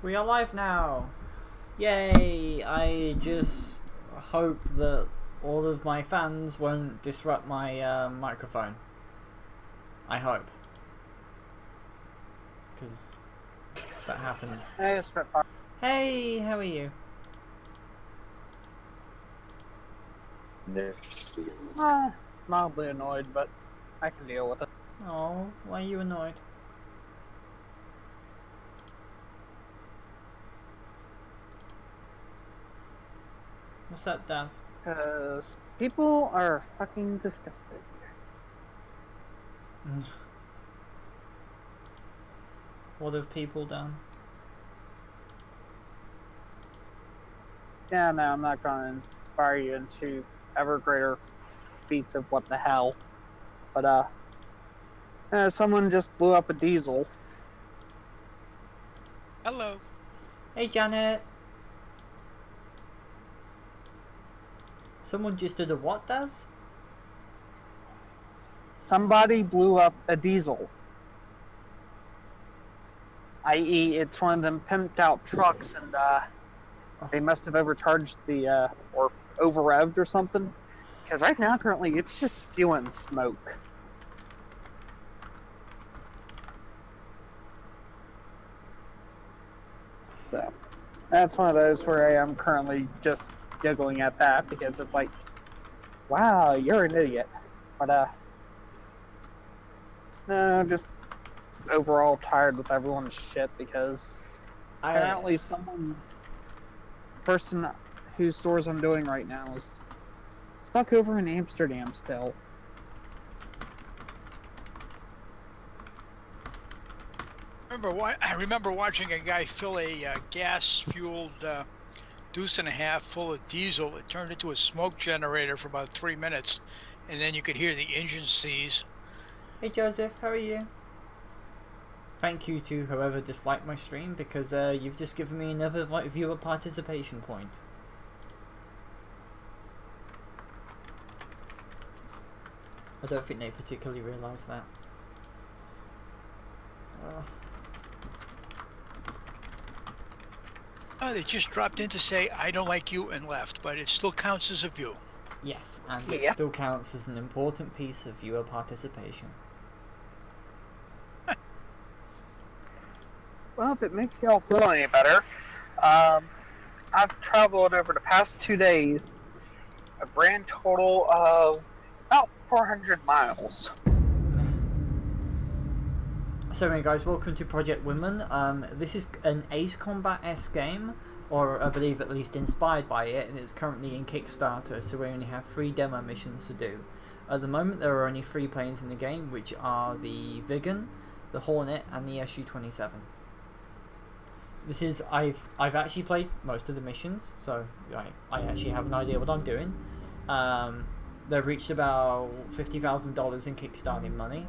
We are live now! Yay! I just hope that all of my fans won't disrupt my microphone. I hope. Because that happens. Hey, Spitfires. Hey, how are you? Mildly annoyed, but I can deal with it. Oh, why are you annoyed? What's that, Daz? Because people are fucking disgusting. What have people done? Yeah, no, I'm not going to inspire you into ever greater feats of what the hell. But, someone just blew up a diesel. Hello. Hey, Janet! Someone just did a what, Daz? Somebody blew up a diesel. I.e., it's one of them pimped out trucks, and, they must have overcharged the, or over-revved or something. Because right now, currently, it's just spewing smoke. So, that's one of those where I am currently just giggling at that, because it's like, wow, you're an idiot. But, no, just overall tired with everyone's shit, because apparently person whose stores I'm doing right now is stuck over in Amsterdam still. I remember watching a guy fill a gas-fueled deuce and a half full of diesel. It turned into a smoke generator for about 3 minutes, and then you could hear the engine seize. Hey Joseph, how are you? Thank you to whoever disliked my stream, because you've just given me another viewer participation point. I don't think they particularly realise that. Oh, they just dropped in to say, I don't like you, and left, but it still counts as a view. Yes, and it still counts as an important piece of viewer participation. Well, if it makes y'all feel any better, I've traveled over the past 2 days a grand total of about 400 miles. So anyway guys, welcome to Project Wingman. This is an Ace Combat-esque game, or I believe at least inspired by it, and it's currently in Kickstarter, so we only have 3 demo missions to do. At the moment there are only 3 planes in the game, which are the Vigan, the Hornet, and the Su-27. This is, I've actually played most of the missions, so I actually have an idea what I'm doing. They've reached about $50,000 in Kickstarting money,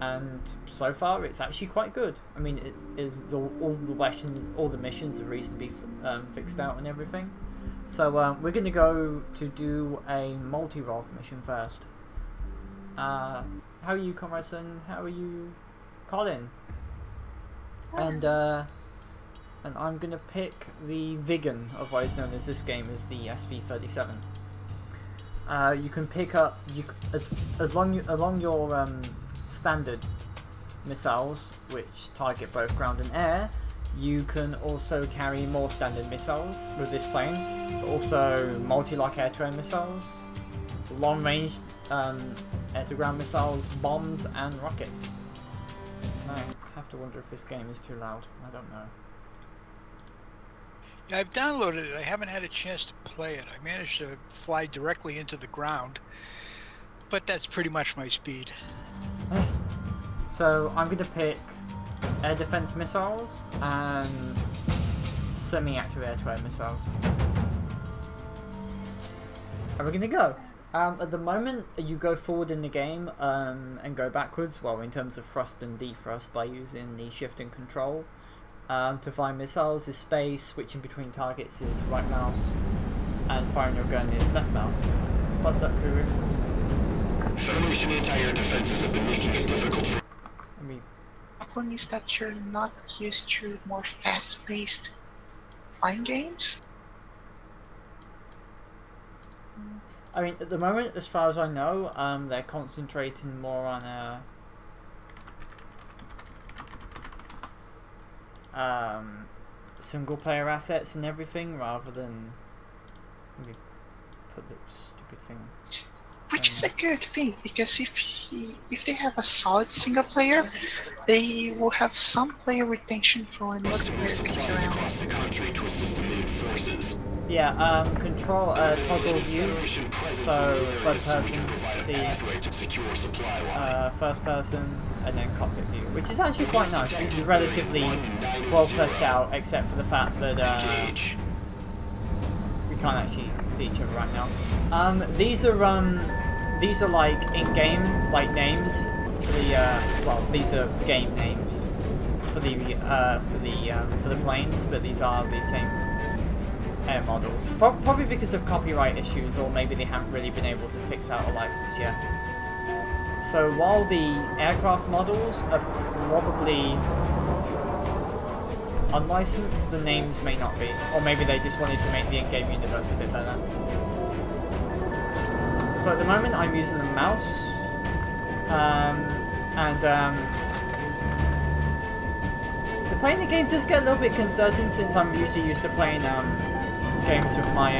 and so far it's actually quite good. I mean, all the missions are reasonably fixed out and everything. So we're going to go to do a multi-rov mission first. How are you, Conradson? How are you, Colin? And I'm going to pick the Vigan, otherwise known as this game as the SV-37. You can pick up along your standard missiles, which target both ground and air. You can also carry more standard missiles with this plane, but also multi-lock air-to-air missiles, long-range air-to-ground missiles, bombs, and rockets. I have to wonder if this game is too loud. I don't know. Yeah, I've downloaded it. I haven't had a chance to play it. I managed to fly directly into the ground, but that's pretty much my speed. So I'm going to pick air defense missiles and semi-active air-to-air missiles. And we're going to go. At the moment, you go forward in the game and go backwards, well, in terms of thrust and defrust, by using the shift and control. To fire missiles is space, switching between targets is right mouse, and firing your gun is left mouse. What's up, Kuru? Federation anti-air defenses have been making it difficult. Let me problem is that you're not used to more fast-paced flying games. I mean, at the moment, as far as I know, they're concentrating more on single-player assets and everything, rather than. Let me put the stupid thing. Which is a good thing, because if they have a solid single player, they will have some player retention for when multiplayer comes around. Yeah, control toggle view, so third person, see, first person, and then cockpit view, which is actually quite nice. This is relatively well fleshed out, except for the fact that we can't actually see each other right now. These are like in-game like names for the well, these are game names for the planes, but these are the same air models. Probably because of copyright issues, or maybe they haven't really been able to fix out a license yet. So while the aircraft models are probably unlicensed, the names may not be, or maybe they just wanted to make the in-game universe a bit better. So at the moment I'm using the mouse, playing the game does get a little bit concerning, since I'm usually used to playing games with my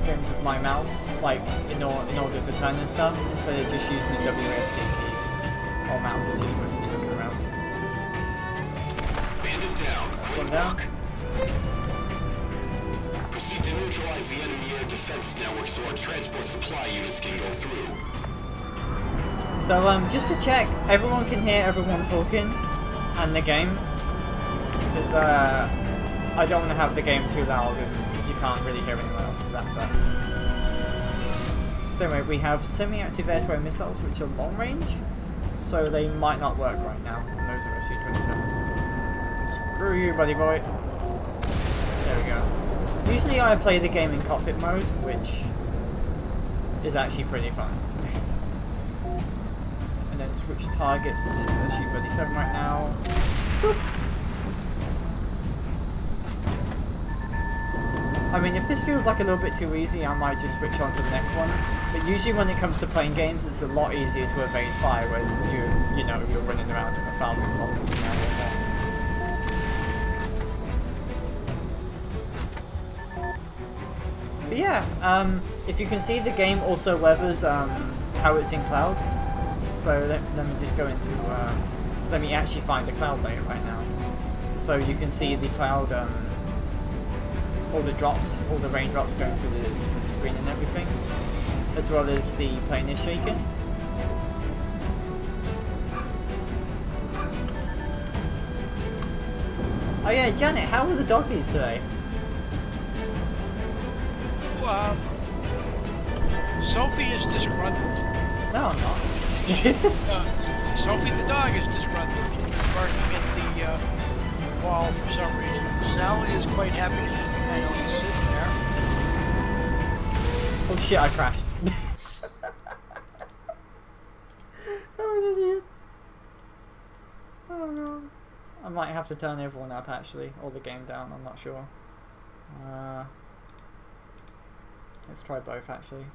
games with my mouse, like in order to turn and stuff, instead of just using the WASD key. Or mouse is just mostly looking around. That's one down. Proceed to neutralize the enemy air defense network so our transport supply units can go through. So just to check, everyone can hear everyone talking and the game, because I don't want to have the game too loud and you can't really hear anyone else, because that sucks. So anyway, we have semi-active air-to-air missiles, which are long range, so they might not work right now. And those are C-27s. Screw you, buddy boy. There we go. Usually I play the game in cockpit mode, which is actually pretty fun. And then switch targets to this SU-37 right now. Boop. I mean, if this feels like a little bit too easy, I might just switch on to the next one. But usually when it comes to playing games, it's a lot easier to evade fire when you know, you're running around at 1,000 kilometers an hour. But yeah, if you can see, the game also weathers how it's in clouds. So let me just go into, let me actually find a cloud layer right now. So you can see the cloud, all the drops, all the raindrops going through the screen and everything, as well as the plane is shaking. Oh yeah, Janet, how were the doggies today? Sophie is disgruntled. No, I'm not. Sophie the dog is disgruntled, barking at the wall for some reason. Sally is quite happy to just kind of sitting there. Oh shit, I crashed. I'm an idiot. Oh no. I might have to turn everyone up actually, or the game down, I'm not sure. Let's try both actually.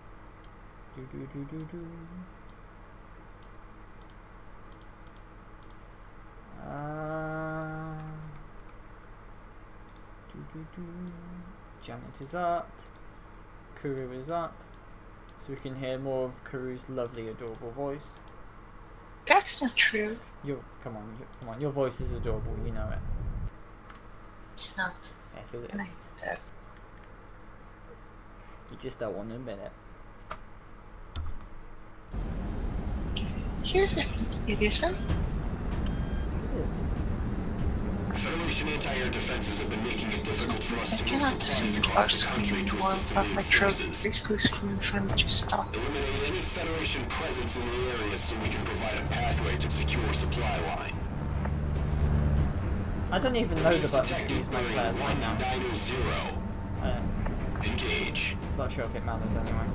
Janet is up. Kuru is up. So we can hear more of Kuru's lovely, adorable voice. That's not true. Come on, your voice is adorable, you know it. It's not. Yes, it And is. You just don't want to admit it. Here's the thing, it isn't. It is. Federation anti-air defenses have been making it difficult for us I to cannot move see supplies our across the country screen to or assist from in my aid throat, forces. basically screaming for me to stop. Eliminate any Federation presence in the area so we can provide a pathway to secure supply line. I don't even know the buttons to use my flares right now. Engage. Not sure if it matters anyway.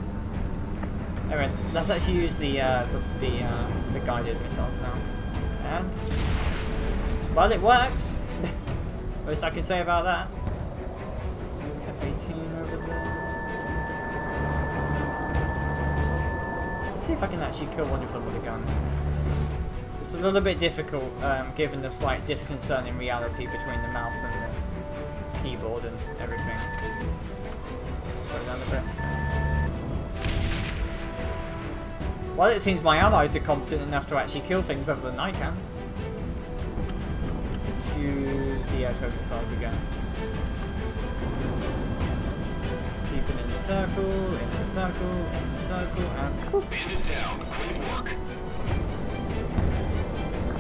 Alright, let's actually use the guided missiles now. And well, it works. Most I can say about that. F-18 over there. Let's see if I can actually kill one of them with a gun. It's a little bit difficult, given the slight disconcerting reality between the mouse and the keyboard and everything. Slow down a bit. Well, it seems my allies are competent enough to actually kill things other than I can. Let's use the air-to-air missiles again. Keep it in the circle, in the circle, in the circle, and whoop. Bandit down. Great work.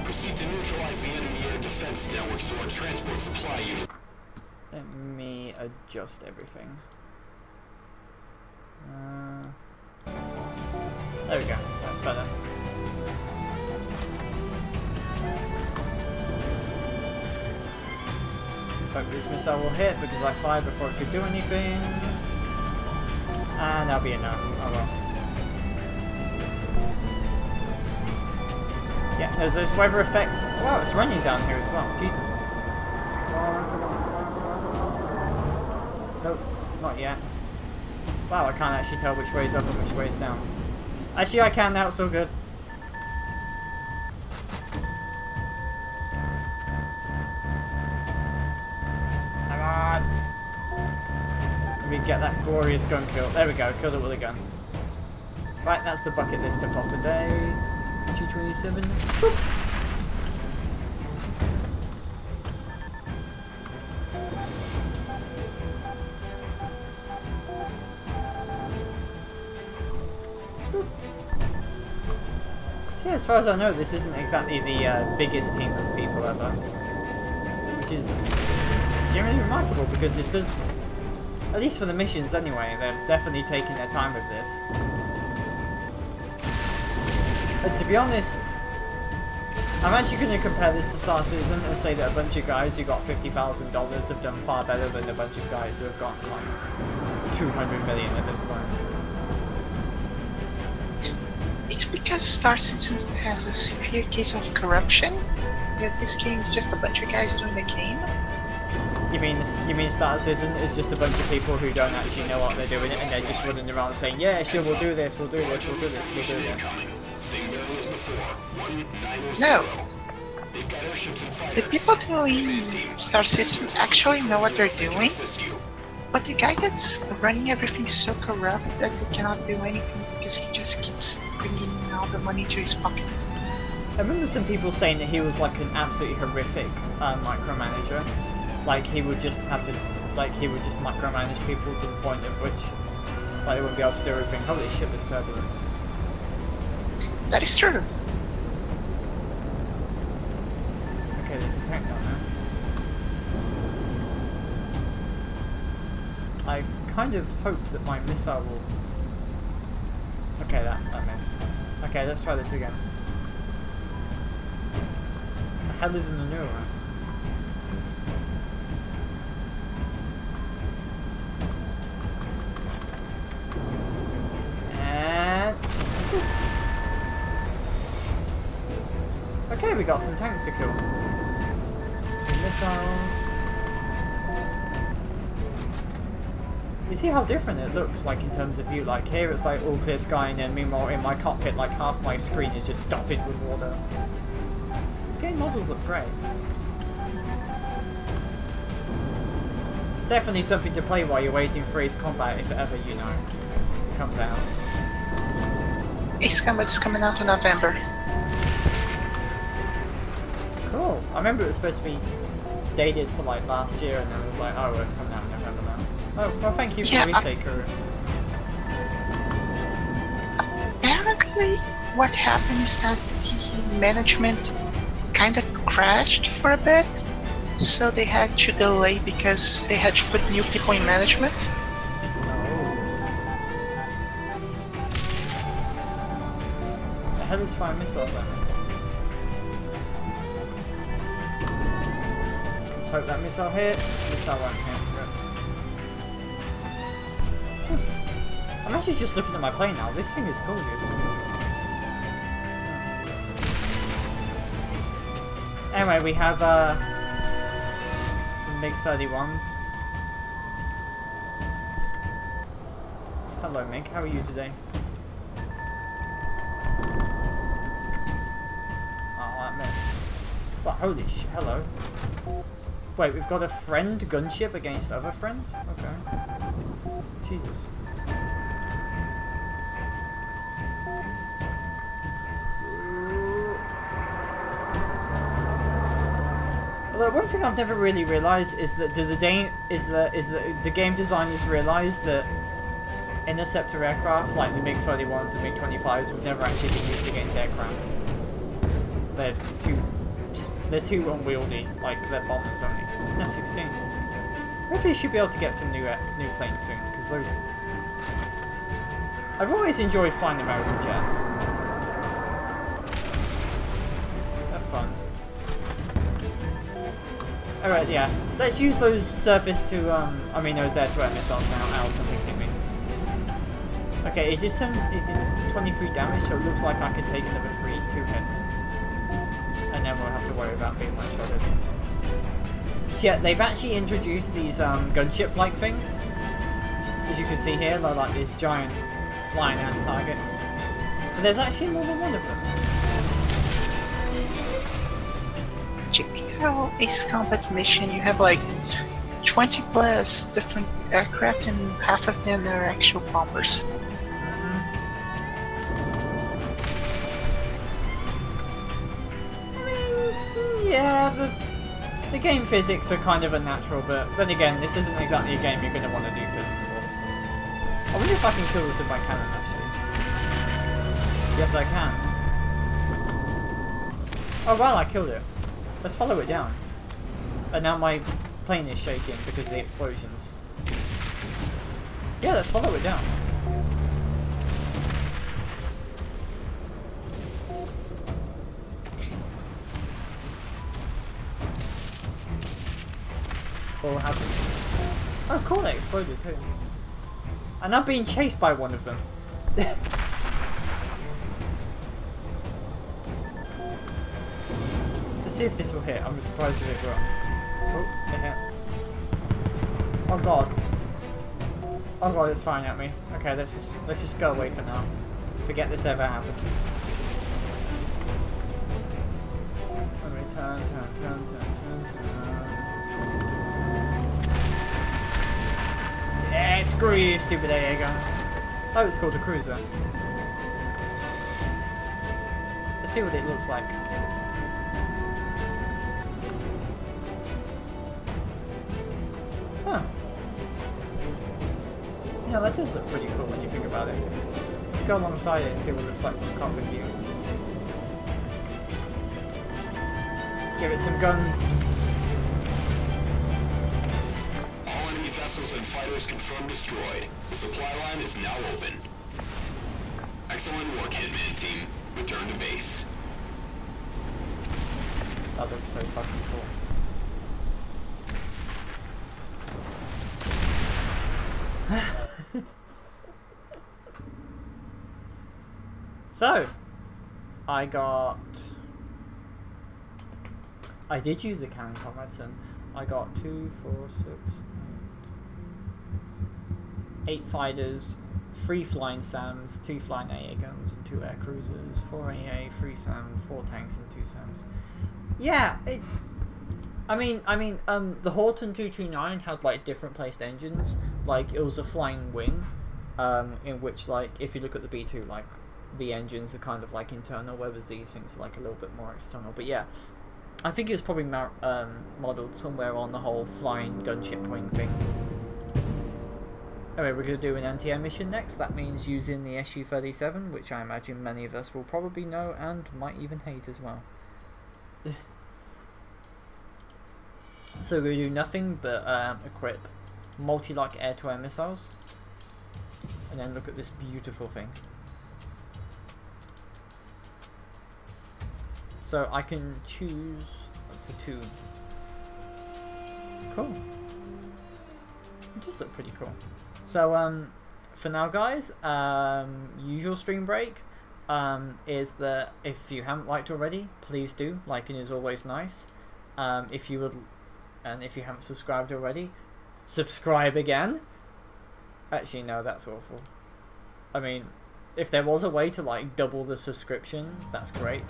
Proceed to neutralize the enemy air defense network so our transport supply unit. Let me adjust everything. There we go, that's better. Let's hope this missile will hit because I fired before it could do anything. And that'll be a no. Oh well. Yeah, there's those weather effects. Wow, it's raining down here as well. Jesus. Nope, not yet. Wow, I can't actually tell which way is up and which way is down. Actually, I can now, it's all good. Come on! Let me get that glorious gun kill. There we go, killed it with a gun. Right, that's the bucket list of today. 227. Boop. So yeah, as far as I know, this isn't exactly the biggest team of people ever, which is generally remarkable because this does, at least for the missions anyway, they're definitely taking their time with this. And to be honest, I'm actually going to compare this to Star Citizen and say that a bunch of guys who got $50,000 have done far better than a bunch of guys who have got like 200 million at this point. It's because Star Citizen has a severe case of corruption. Yet this game is just a bunch of guys doing the game. You mean Star Citizen is just a bunch of people who don't actually know what they're doing and they're just running around saying, yeah, sure, we'll do this, we'll do this, we'll do this, we'll do this. No. The people doing Star Citizen actually know what they're doing, but the guy that's running everything is so corrupt that they cannot do anything because he just keeps bringing all the money to his pockets. I remember some people saying that he was like an absolutely horrific micromanager. Like he would just have to, like he would just micromanage people to the point at which like they wouldn't be able to do everything. Holy shit, there's turbulence. That is true. Okay, there's a tank down there. I kind of hope that my missile will... Okay, that missed. Okay, let's try this again. The hell is in the new one? And... Okay, we got some tanks to kill. Some missiles. You see how different it looks, like in terms of view. Like here it's like all clear sky, and then meanwhile in my cockpit like half my screen is just dotted with water. These game models look great. It's definitely something to play while you're waiting for Ace Combat, if it ever, you know, comes out. Ace Combat's coming out in November. Cool. I remember it was supposed to be dated for like last year, and then it was like, oh, well, it's coming out in November now. Oh, well, thank you for the retaker. Apparently, what happened is that the management kind of crashed for a bit, so they had to delay because they had to put new people in management. The hell is fire missiles then? Let's hope that missile hits. Missile won't hit. I'm I'm actually just looking at my plane now. This thing is gorgeous. Anyway, we have some MiG-31s. Hello, Mig. How are you today? Oh, that missed. Well, holy sh! Hello. Wait, we've got a friend gunship against other friends? Okay. Jesus. Although one thing I've never really realised is that the game designers realise that interceptor aircraft like the MiG-31s and MiG-25s would never actually be used against aircraft. They're too unwieldy, like they're bombers only. It's an F-16. Hopefully you should be able to get some new planes soon, because those... I've always enjoyed flying American jets. They're fun. Alright, yeah. Let's use those surface to, those air-to-air missiles now. Ow, something hit me. Okay, it did 23 damage, so it looks like I could take another 2 hits. And then we'll have to worry about being one-shotted. So yeah, they've actually introduced these gunship-like things. As you can see here, they're like these giant flying-ass targets. But there's actually more than one of them. Typical Ace Combat mission, you have like 20 plus different aircraft and half of them are actual bombers. Yeah, the game physics are kind of unnatural, but then again, this isn't exactly a game you're going to want to do physics for. I wonder if I can kill this with my cannon, actually. Yes, I can. Oh, well, I killed it. Let's follow it down. And now my plane is shaking because of the explosions. Yeah, let's follow it down. What happened? Oh, cool, they exploded too. And I'm being chased by one of them. Let's see if this will hit. I'm surprised if it will. Oh, it hit. Oh god. Oh god, it's firing at me. Okay, let's just go away for now. Forget this ever happened. Turn. Yeah, screw you, stupid AA gun. Oh, it's called a cruiser. Let's see what it looks like. Huh. Yeah, that does look pretty cool when you think about it. Let's go alongside it and see what it looks like from the cockpit view. Give it some guns. All enemy vessels and fighters confirmed destroyed. The supply line is now open. Excellent work, Hitman team. Return to base. That looks so fucking cool. So, I did use the cannon comrades and I got 2, 4, 6, 8 fighters, 3 flying SAMs, 2 flying AA guns, 2 air cruisers, 4 AA, 3 SAM, 4 tanks and 2 SAMs. Yeah, the Horton 229 had like different placed engines. Like it was a flying wing, in which like if you look at the B2, like the engines are kind of like internal, whereas these things are like a little bit more external. But yeah, I think it's probably modelled somewhere on the whole flying gunship wing thing. Anyway, we're going to do an anti-air mission next. That means using the Su-37, which I imagine many of us will probably know and might even hate as well. So we're going to do nothing but equip multi-lock air-to-air missiles, and then look at this beautiful thing. So I can choose up to 2. Cool. It does look pretty cool. So for now, guys. Usual stream break is that if you haven't liked already, please do. Liking is always nice. If you would, and if you haven't subscribed already, subscribe again. Actually, no, that's awful. I mean, if there was a way to like double the subscription, that's great.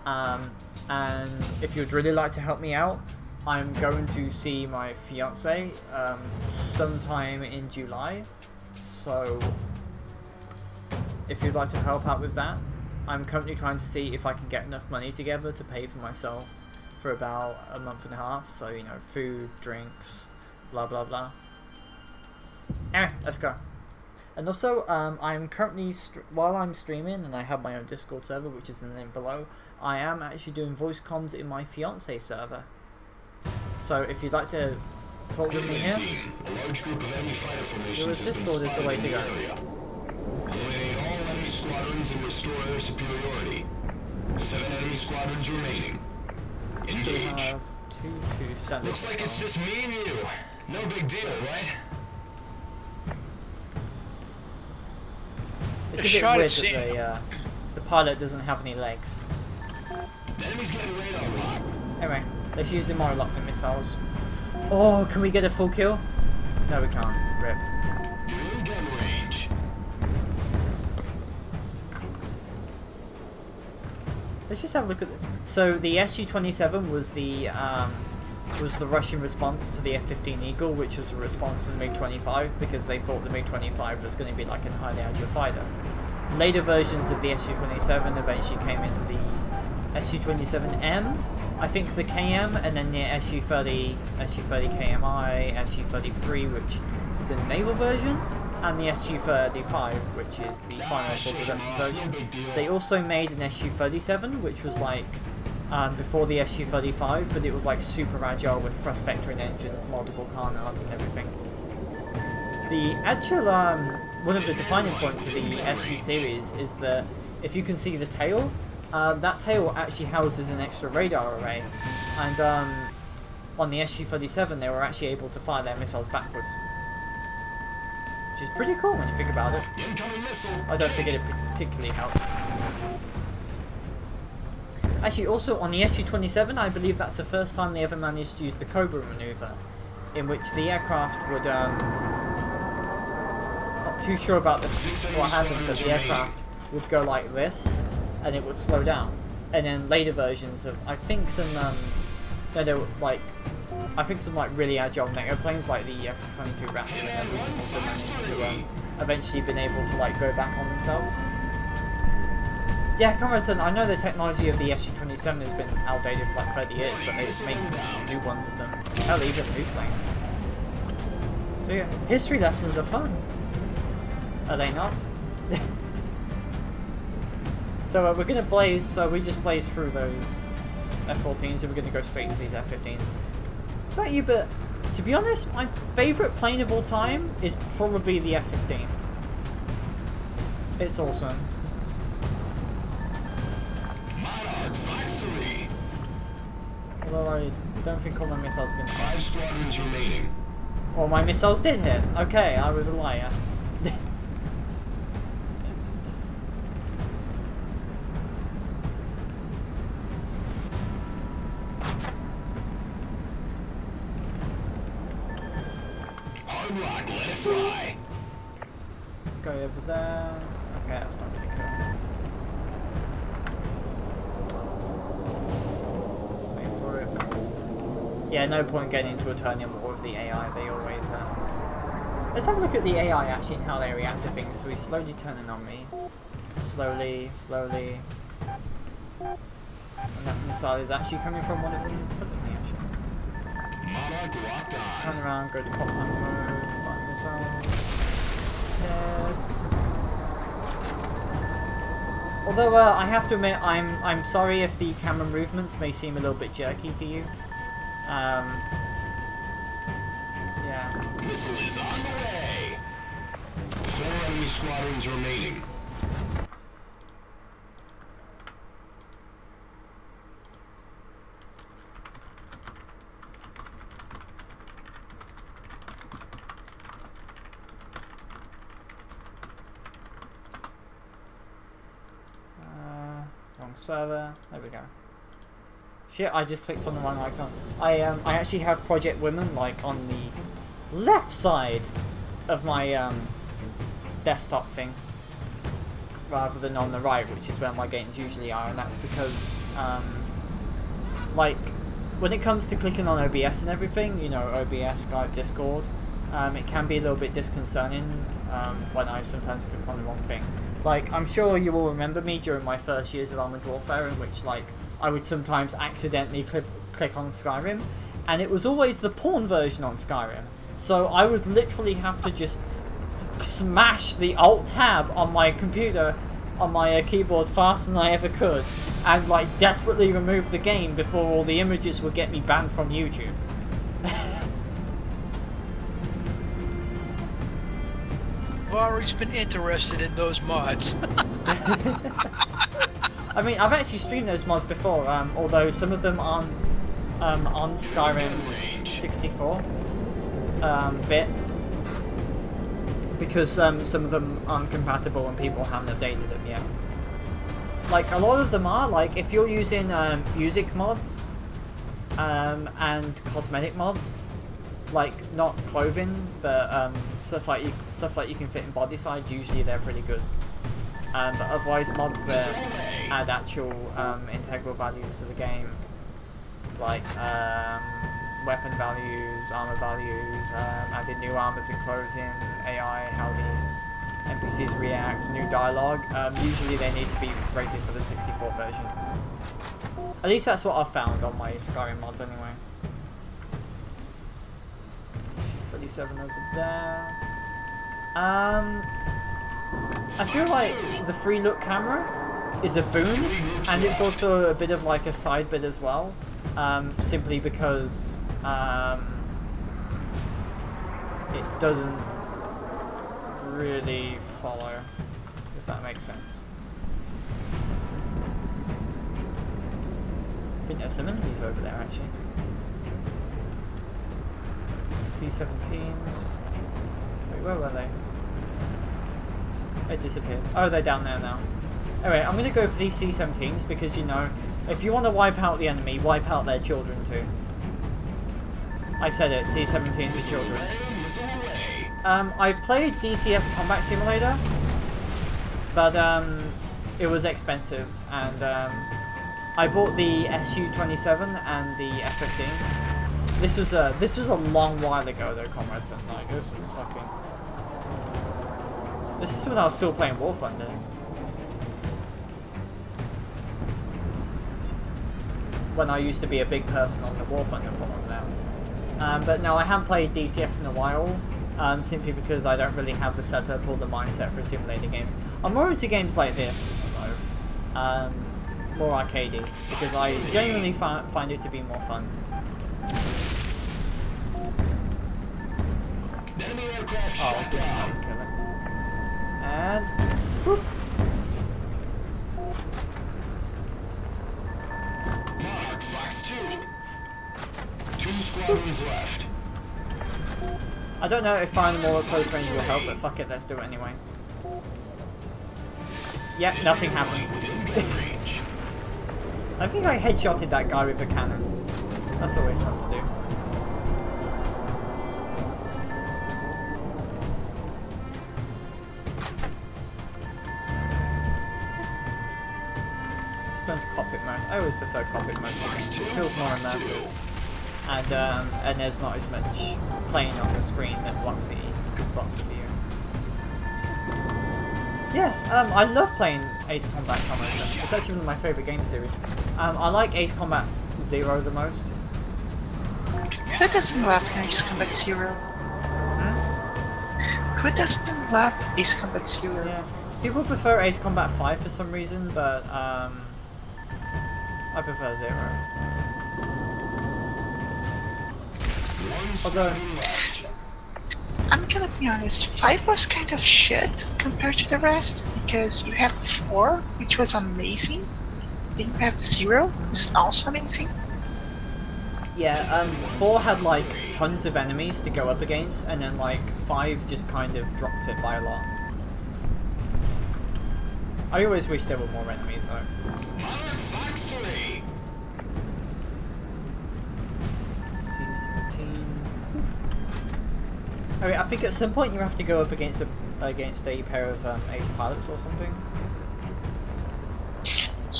And if you'd really like to help me out, I'm going to see my fiance sometime in July. So if you'd like to help out with that, I'm currently trying to see if I can get enough money together to pay for myself for about a month and a half. So, you know, food, drinks, blah blah blah. Anyway, let's go. And also, I'm currently, while I'm streaming, and I have my own Discord server, which is in the link below, I am actually doing voice comms in my fiance server. So if you'd like to talk with me here, your Discord is the way to go. Eliminate all enemy squadrons and restore their superiority. 7 enemy squadrons remaining. Engage. So we have two standard Looks like it's just me and you. No big deal, right? It's a bit weird that the pilot doesn't have any legs. The enemy's getting radar lock. Anyway, let's use the more locked missiles. Oh, can we get a full kill? No, we can't. Rip. You're in gun range. Let's just have a look at so the SU-27 was the Russian response to the F-15 Eagle, which was a response to the MiG-25 because they thought the MiG-25 was going to be like a highly agile fighter. Later versions of the SU-27 eventually came into the SU-27M, I think the KM, and then the SU-30 KMI, SU-33, which is a naval version, and the SU-35, which is the final full production version. They also made an SU-37, which was like before the SU-35, but it was like super agile with thrust vectoring engines, multiple canards, and everything. The actual one of the defining points of the SU series is that if you can see the tail, that tail actually houses an extra radar array, and on the SU-37 they were actually able to fire their missiles backwards, which is pretty cool when you think about it. I don't think it particularly helped. Actually, also on the SU-27, I believe that's the first time they ever managed to use the Cobra maneuver, in which the aircraft would, not too sure about what happened, but the aircraft would go like this, and it would slow down. And then later versions of, I think some really agile NATO planes like the F-22 Raptor and others have also managed to eventually been able to like go back on themselves. Yeah, Comrade Son, I know the technology of the SU-27 has been outdated for like 30 years, but they've made new ones of them. Hell, even new planes. So yeah, history lessons are fun. Are they not? So we're gonna blaze, so we just blaze through those F-14s and we're gonna go straight for these F-15s. About you, but to be honest, my favourite plane of all time is probably the F-15. It's awesome. Although I don't think all my missiles are gonna hit. 5 squadrons remaining. Well, my missiles did hit. Okay, I was a liar. Hard rock, let it fly. Go over there. Okay, that's not really cool. Wait for it. Yeah, no point getting into a turning war with the AI. They always. Let's have a look at the AI actually and how they react to things. So he's slowly turning on me. Slowly, slowly. And that missile is actually coming from one of them in front of me, actually. Monarch locked on. Let's turn around, go to combat mode, fire missile. Dead. Although I have to admit, I'm sorry if the camera movements may seem a little bit jerky to you. Yeah. Missile is on the way. 4 enemy squadrons remaining. server. There we go. Shit, I just clicked on the wrong icon. I actually have Project Women like on the left side of my desktop thing, rather than on the right, which is where my games usually are, and that's because like when it comes to clicking on OBS and everything, you know, OBS, Skype, Discord, it can be a little bit disconcerting when I sometimes click on the wrong thing. Like, I'm sure you will remember me during my first years of Armored Warfare, in which, like, I would sometimes accidentally click on Skyrim, and it was always the porn version on Skyrim. So I would literally have to just smash the Alt-Tab on my computer, on my keyboard faster than I ever could, and, like, desperately remove the game before all the images would get me banned from YouTube. I've always been interested in those mods. I mean, I've actually streamed those mods before, although some of them on Skyrim 64 bit, because some of them aren't compatible and people haven't updated them yet. Like, a lot of them are, like, if you're using music mods and cosmetic mods, like, not clothing, but stuff like you can fit in body side, usually they're pretty good. But otherwise, mods that add actual integral values to the game, like weapon values, armor values, adding new armors and clothing, AI, how the NPCs react, new dialogue, usually they need to be rated for the 64 version. At least that's what I've found on my Skyrim mods anyway. 37 over there. I feel like the free look camera is a boon, and it's also a bit of like a side bit as well, simply because it doesn't really follow, if that makes sense. I think there's some enemies over there actually. C-17s. Wait, where were they? They disappeared. Oh, they're down there now. Anyway, I'm going to go for these C-17s because, you know, if you want to wipe out the enemy, wipe out their children too. I said it, C-17s are children. I've played DCS Combat Simulator, but it was expensive, and I bought the SU-27 and the F-15. This was a long while ago though, comrades, and like this is fucking. This is when I was still playing War Thunder. When I used to be a big person on the War Thunder forum now. But no, I haven't played DCS in a while, simply because I don't really have the setup or the mindset for simulator games. I'm more into games like this, though, more arcadey, because I genuinely find it to be more fun. Oh, I was wishing I would kill it. And boop. Mark, Fox 2. 2 squadrons left. I don't know if firing more at close range will help, but fuck it, let's do it anyway. Yep, nothing happened. I think I headshotted that guy with a cannon. That's always fun to do. Let's go into cockpit mode. I always prefer cockpit mode for games. It feels more immersive. And there's not as much playing on the screen that blocks the view. Yeah, I love playing Ace Combat Comrades. It's actually one of my favourite game series. I like Ace Combat Zero the most. Who doesn't love Ace Combat Zero? Who doesn't love Ace Combat Zero? Yeah, people prefer Ace Combat 5 for some reason, but I prefer Zero. Although, I'm gonna be honest, 5 was kind of shit compared to the rest, because you have 4, which was amazing, then you have 0, which is also amazing. yeah, 4 had like tons of enemies to go up against, and then like 5 just kind of dropped it by a lot. I always wish there were more enemies though. Fox 3. C-17. I mean, I think at some point you have to go up against a pair of ace pilots or something.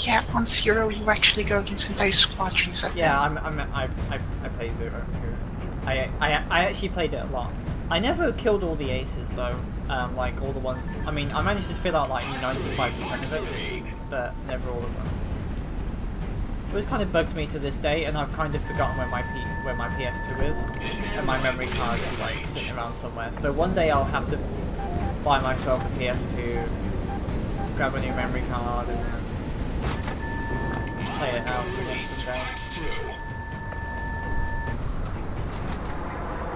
Yeah, on Zero you actually go against entire squadrons of Yeah, them. I play Zero. I actually played it a lot. I never killed all the aces though. Like all the ones. I mean, I managed to fill out like 95% of it, but never all of them. Which kind of bugs me to this day, and I've kind of forgotten where my PS2 is, and my memory card is like sitting around somewhere. So one day I'll have to buy myself a PS2, grab a new memory card, and then play it out again someday.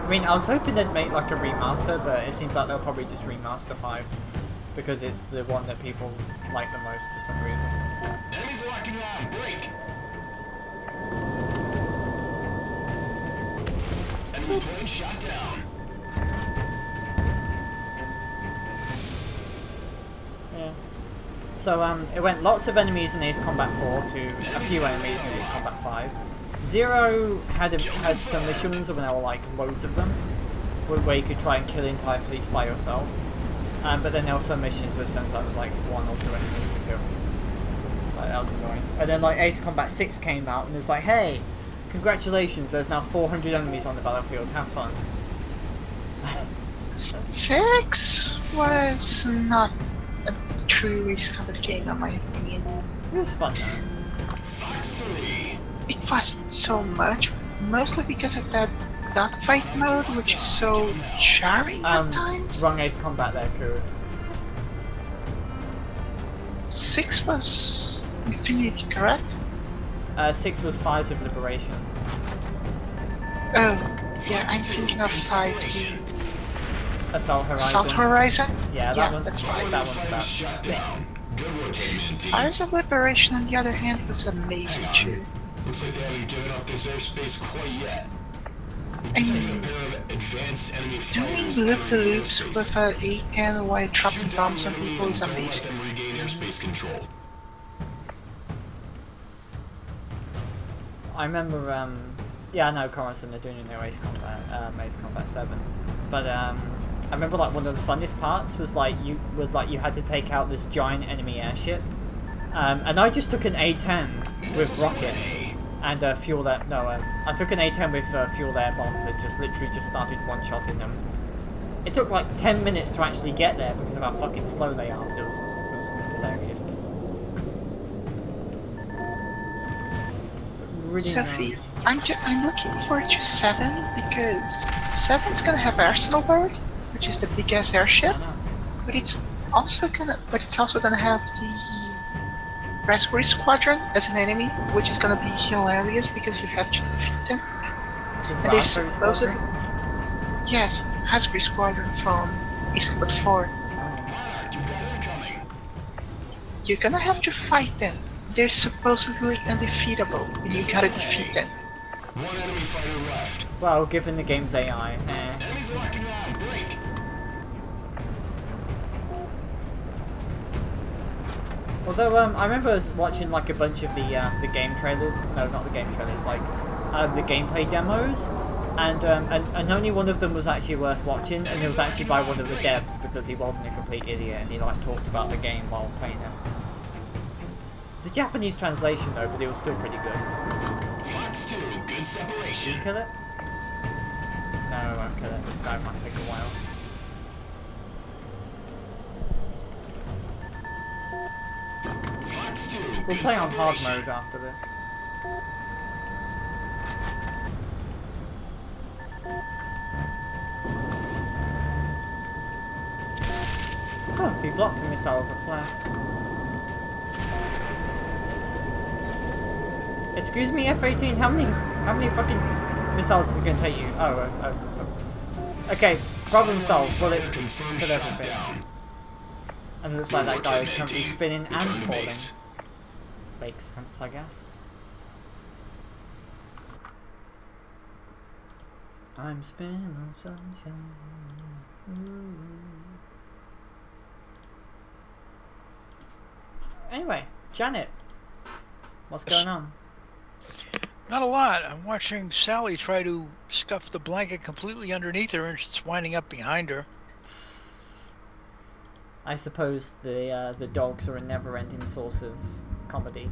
I mean, I was hoping they'd make like a remaster, but it seems like they'll probably just remaster 5 because it's the one that people like the most for some reason. Enemies locking on. Break. Enemy plane shot down. Yeah. So it went lots of enemies in Ace Combat 4 to a few enemies in Ace Combat 5. Zero had some missions, and there were like loads of them, where you could try and kill entire fleets by yourself. But then there were some missions where it sounds like there was like 1 or 2 enemies to kill. Like, that was annoying. And then like Ace Combat 6 came out, and it was like, hey, congratulations, there's now 400 enemies on the battlefield, have fun. 6 was not a true Ace Combat game in my opinion. It was fun though. It wasn't so much, mostly because of that dogfight mode, which is so jarring at times. Wrong Ace Combat there, Kuru. 6 was Infinity, correct? 6 was Fires of Liberation. Oh, yeah, I'm thinking of 5, the Assault Horizon. Assault Horizon? Yeah, that one. That's right. That one sucked. Fires of Liberation, on the other hand, was amazing too. Looks like they haven't given up this airspace quite yet. I mean, doing loop-to-loops with a A10 while dropping bombs on people is amazing. I remember, yeah, I know Corazon are doing their Ace Combat 7, but I remember like one of the funnest parts was like you had to take out this giant enemy airship, and I just took an A10 with rockets and fuel that. No, I took an A10 with fuel air bombs and just literally just started one-shotting them. It took like 10 minutes to actually get there because of how fucking slow they are. It was hilarious. Really Sophie, I'm looking forward to 7 because 7's gonna have Arsenalberg, which is the big ass airship, but it's also gonna have the Raspberry Squadron as an enemy, which is gonna be hilarious because you have to defeat them. And there's supposedly yes, Raspberry Squadron from Ace Combat 4. You're gonna have to fight them. They're supposedly undefeatable, and you gotta defeat them. One enemy fighter left. Well, given the game's AI, Enemies locking on. Break. Although I remember watching like a bunch of the game trailers. No, not the game trailers. Like the gameplay demos, and only one of them was actually worth watching, and it was actually by one of the devs because he wasn't a complete idiot and he like talked about the game while playing it. It's a Japanese translation though, but it was still pretty good. Good separation. Did you kill it? No, I won't kill it. This guy might take a while. We'll play on hard mode after this. Oh, he blocked a missile with a flare. Excuse me, F-18, how many fucking missiles is it gonna take you? Oh. Okay, problem solved. Bullets kill everything. And it looks like that guy is currently spinning and falling. Makes sense, I guess. I'm spinning on sunshine. Ooh. Anyway, Janet. What's going on? Not a lot. I'm watching Sally try to stuff the blanket completely underneath her, and it's winding up behind her. I suppose the dogs are a never-ending source of comedy.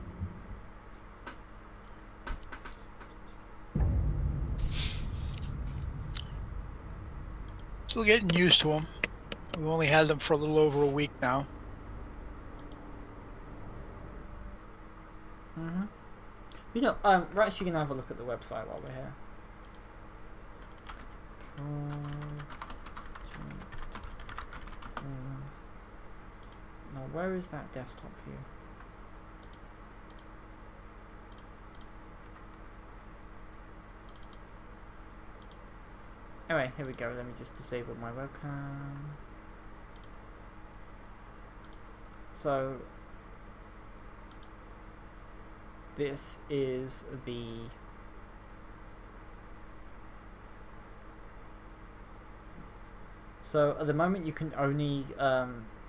Still getting used to them. We've only had them for a little over a week now. Mm-hmm. You know, we're actually gonna have a look at the website while we're here. Now, where is that desktop view? Anyway, here we go. Let me just disable my webcam. So this is the at the moment you can only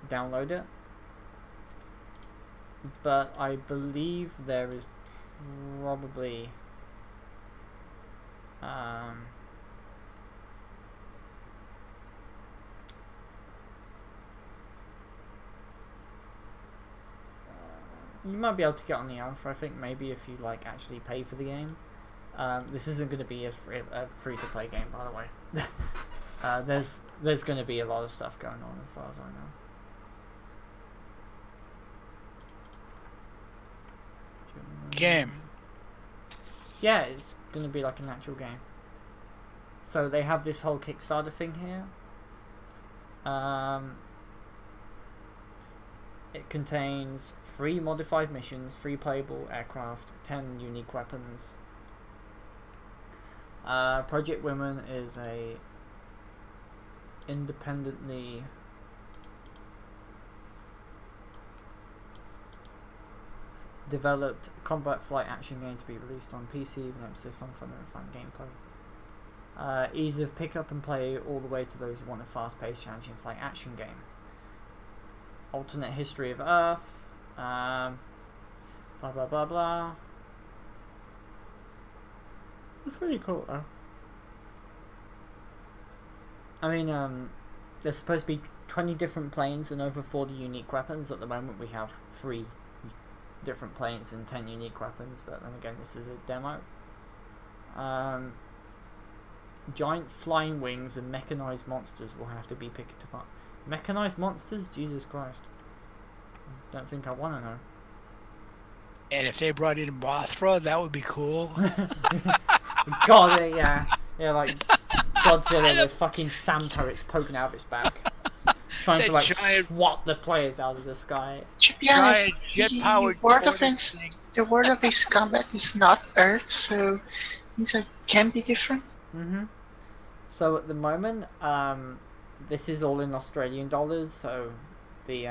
download it, but I believe there is probably you might be able to get on the alpha. I think maybe if you like actually pay for the game. This isn't going to be a free to play game, by the way. There's going to be a lot of stuff going on as far as I know. Game. Yeah, it's going to be like an actual game. So they have this whole Kickstarter thing here. It contains 3 modified missions, 3 playable aircraft, 10 unique weapons. Project Women is a independently developed combat flight action game to be released on PC with an emphasis on fun and refined gameplay. Ease of pickup and play all the way to those who want a fast-paced, challenging flight action game. Alternate history of Earth. Blah blah blah blah. It's really cool though. I mean, there's supposed to be 20 different planes and over 40 unique weapons. At the moment we have 3 different planes and 10 unique weapons, but then again this is a demo. Giant flying wings and mechanized monsters will have to be picked apart. Mechanized monsters? Jesus Christ. Don't think I want to know. And if they brought in Mothra, that would be cool. God, yeah. Yeah, like Godzilla with fucking sand turrets poking out of its back. Trying to like swat the players out of the sky. To be honest, jet-powered the world of Ace Combat is not Earth, so it means it can be different. Mm-hmm. So at the moment, this is all in Australian dollars, so the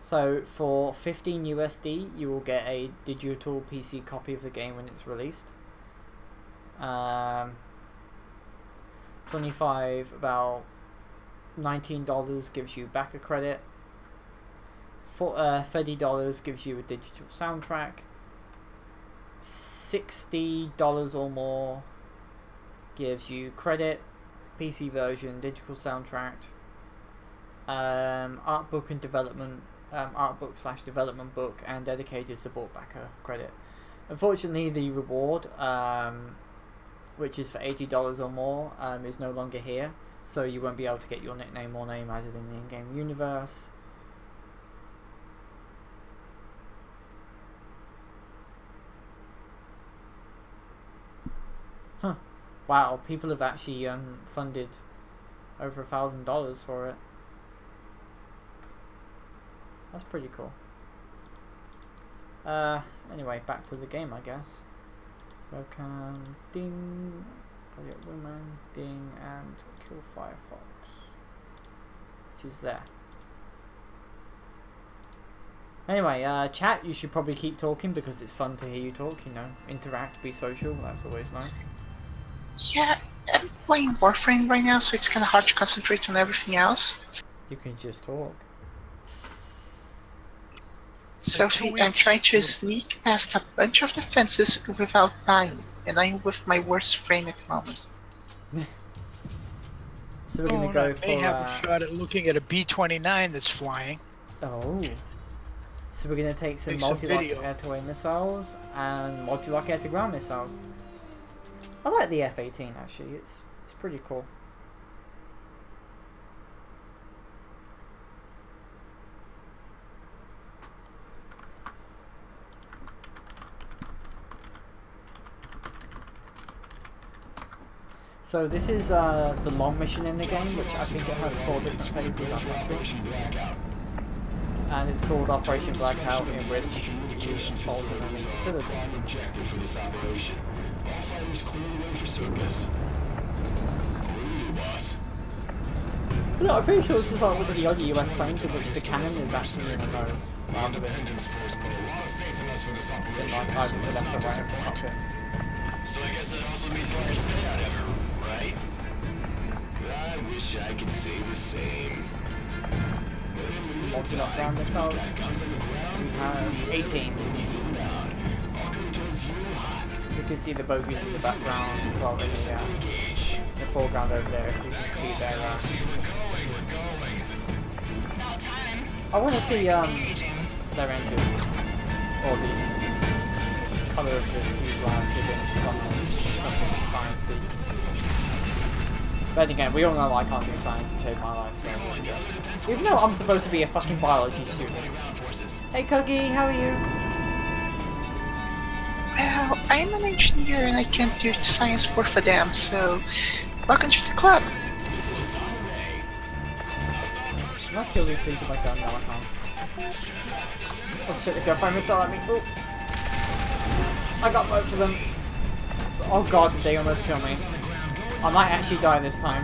so for 15 USD you will get a digital PC copy of the game when it's released. 25, about $19 gives you backer credit. $30 gives you a digital soundtrack. $60 or more gives you credit, PC version, digital soundtrack, art book and development, art book / development book, and dedicated support backer credit. Unfortunately, the reward, which is for $80 or more, is no longer here, so you won't be able to get your nickname or name added in the in-game universe. Huh. Wow, people have actually funded over $1,000 for it. That's pretty cool. Anyway, back to the game, I guess. Webcam, ding, Project Wingman, ding, and kill Firefox, which is there. Anyway, chat, you should probably keep talking because it's fun to hear you talk, you know, interact, be social, that's always nice. Yeah, I'm playing Warframe right now, so it's kind of hard to concentrate on everything else. You can just talk. Sophie, I'm trying to sneak past a bunch of defenses without dying, and I'm with my worst frame at the moment. So we're gonna go for. They have a shot at looking at a B-29 that's flying. Oh. So we're gonna take some multi-lock air-to-air missiles and multi-lock air-to-ground missiles. I like the F-18 actually. It's pretty cool. So this is the long mission in the game, which I think it has 4 different phases, I'm not sure. And it's called Operation Blackout, in which you assault an enemy facility. No, I'm pretty sure this is like one of the other US planes in which the cannon is actually in the nose, rather than like either to left or right of the cockpit. So I guess that also means less payout ever, right? I wish I could say the same. Multi-lock ground missiles. We have 18. You can see the bogies in the background, well in the foreground over there, if you can see their I want to see their engines, or the colour of the fuselage against the sunlight, something sciencey. But again, we all know I can't do science to save my life, so even though I'm supposed to be a fucking biology student. Hey Cookie, how are you? Well, I'm an engineer and I can't do science worth a damn, so welcome to the club. Can I kill these things if I can? No, I can't. Oh shit, they're gonna find missile at me. Oh. I got both of them. Oh god, did they almost kill me? I might actually die this time.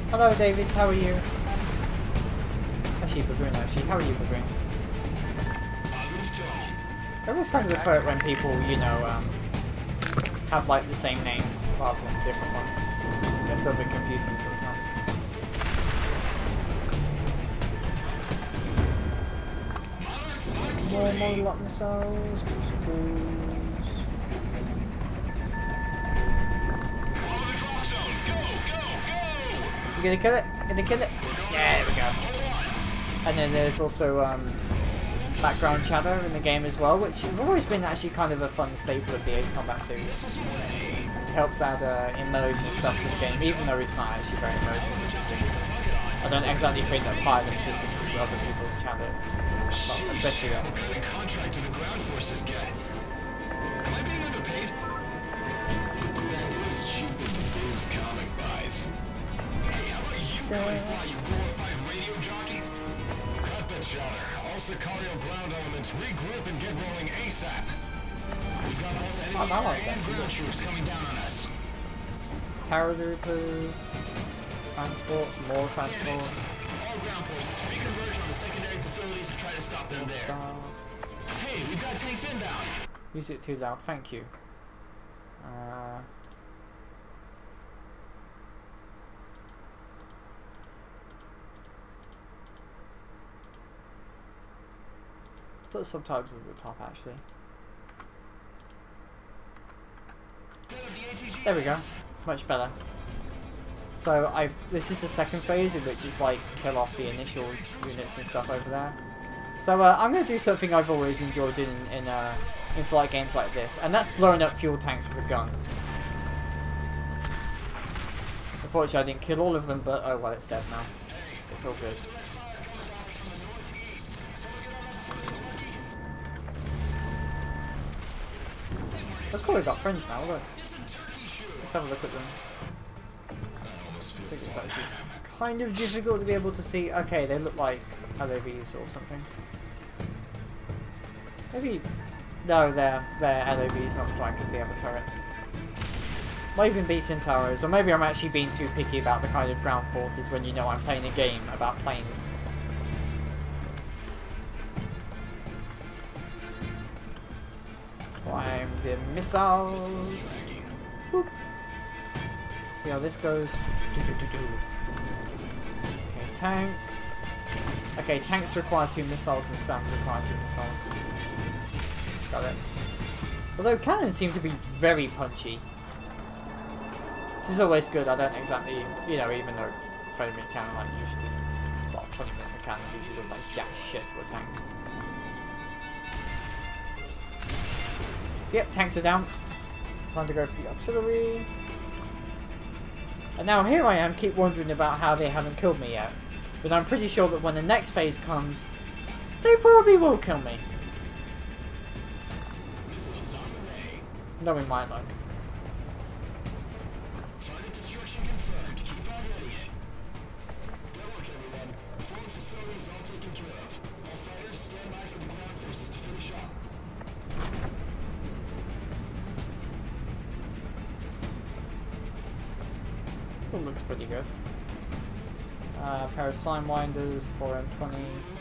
Hello Davis, how are you? Actually, Baboon, actually. How are you, Baboon? I always kind of prefer it when people, you know, have like the same names rather than different ones. It's a little bit confusing sometimes. More lock missiles. You gonna kill it? Gonna kill it? Yeah, there we go. And then there's also background chatter in the game as well, which has always been actually kind of a fun staple of the Ace Combat series. It helps add emotion stuff to the game, even though it's not actually very emotional. I don't exactly think that Pyre listens to other people's chatter, well, especially that. Sicario ground elements regroup and get rolling ASAP. We've got all enemy ground troops coming down on us. Paratroopers, transports, more transports. All ground forces, be converged on the secondary facilities to try to stop them there. Hey, we've got tanks inbound. Music too loud, thank you. Put subtitles at the top actually. There we go. Much better. So this is the second phase in which it's like kill off the initial units and stuff over there. So I'm going to do something I've always enjoyed in flight games like this, and that's blowing up fuel tanks with a gun. Unfortunately I didn't kill all of them, but oh well, it's dead now. It's all good. Oh cool, we've got friends now, look. Let's have a look at them. I think it's actually kind of difficult to be able to see. Okay, they look like LOVs or something. Maybe... No, they're LOVs, not strikers, they have a turret. Might even be Centauros, or maybe I'm actually being too picky about the kind of ground forces when you know I'm playing a game about planes. Climb the missiles. Boop. See how this goes. Okay, tank. Okay, tanks require 2 missiles and stams require 2 missiles. Got it. Although cannons seem to be very punchy. Which is always good. I don't exactly, you know, even though friendly cannon like usually just, well, friendly cannon usually does like jack shit to a tank. Yep, tanks are down. Time to go for the artillery. And now here I am, keep wondering about how they haven't killed me yet. But I'm pretty sure that when the next phase comes, they probably will kill me. Knowing my luck. Looks pretty good. Pair of sign winders, 4 M20s,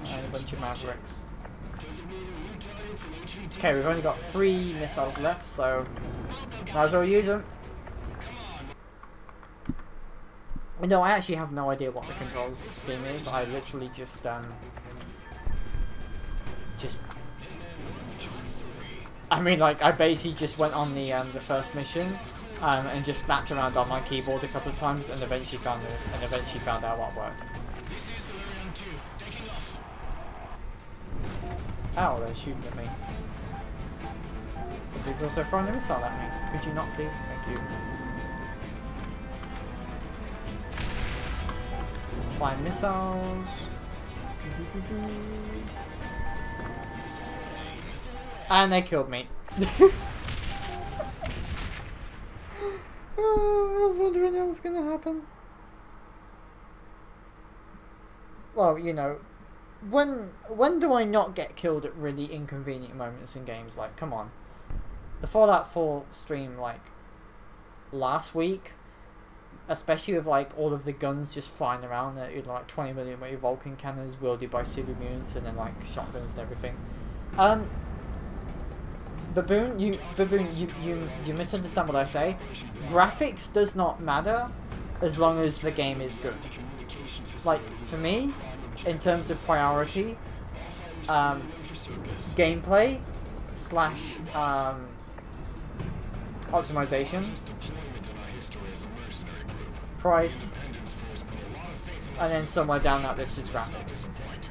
and a bunch of Mavericks. Okay, we've only got 3 missiles left, so might as well use them. No, I actually have no idea what the controls scheme is. I literally just I mean, like, I basically just went on the first mission and just snapped around on my keyboard a couple of times and eventually found out what worked. Ow, they're shooting at me. Somebody's also throwing a missile at me. Could you not, please? Thank you. 5 missiles. And they killed me. Oh, I was wondering what was gonna happen. Well, you know, when do I not get killed at really inconvenient moments in games? Like, come on. The Fallout 4 stream, like, last week, especially with, like, all of the guns just flying around at, you know, like 20 million weight Vulcan cannons wielded by super mutants and then, like, shotguns and everything. Baboon, you misunderstand what I say. Graphics does not matter as long as the game is good. Like, for me, in terms of priority, gameplay / optimization, price, and then somewhere down that list is graphics.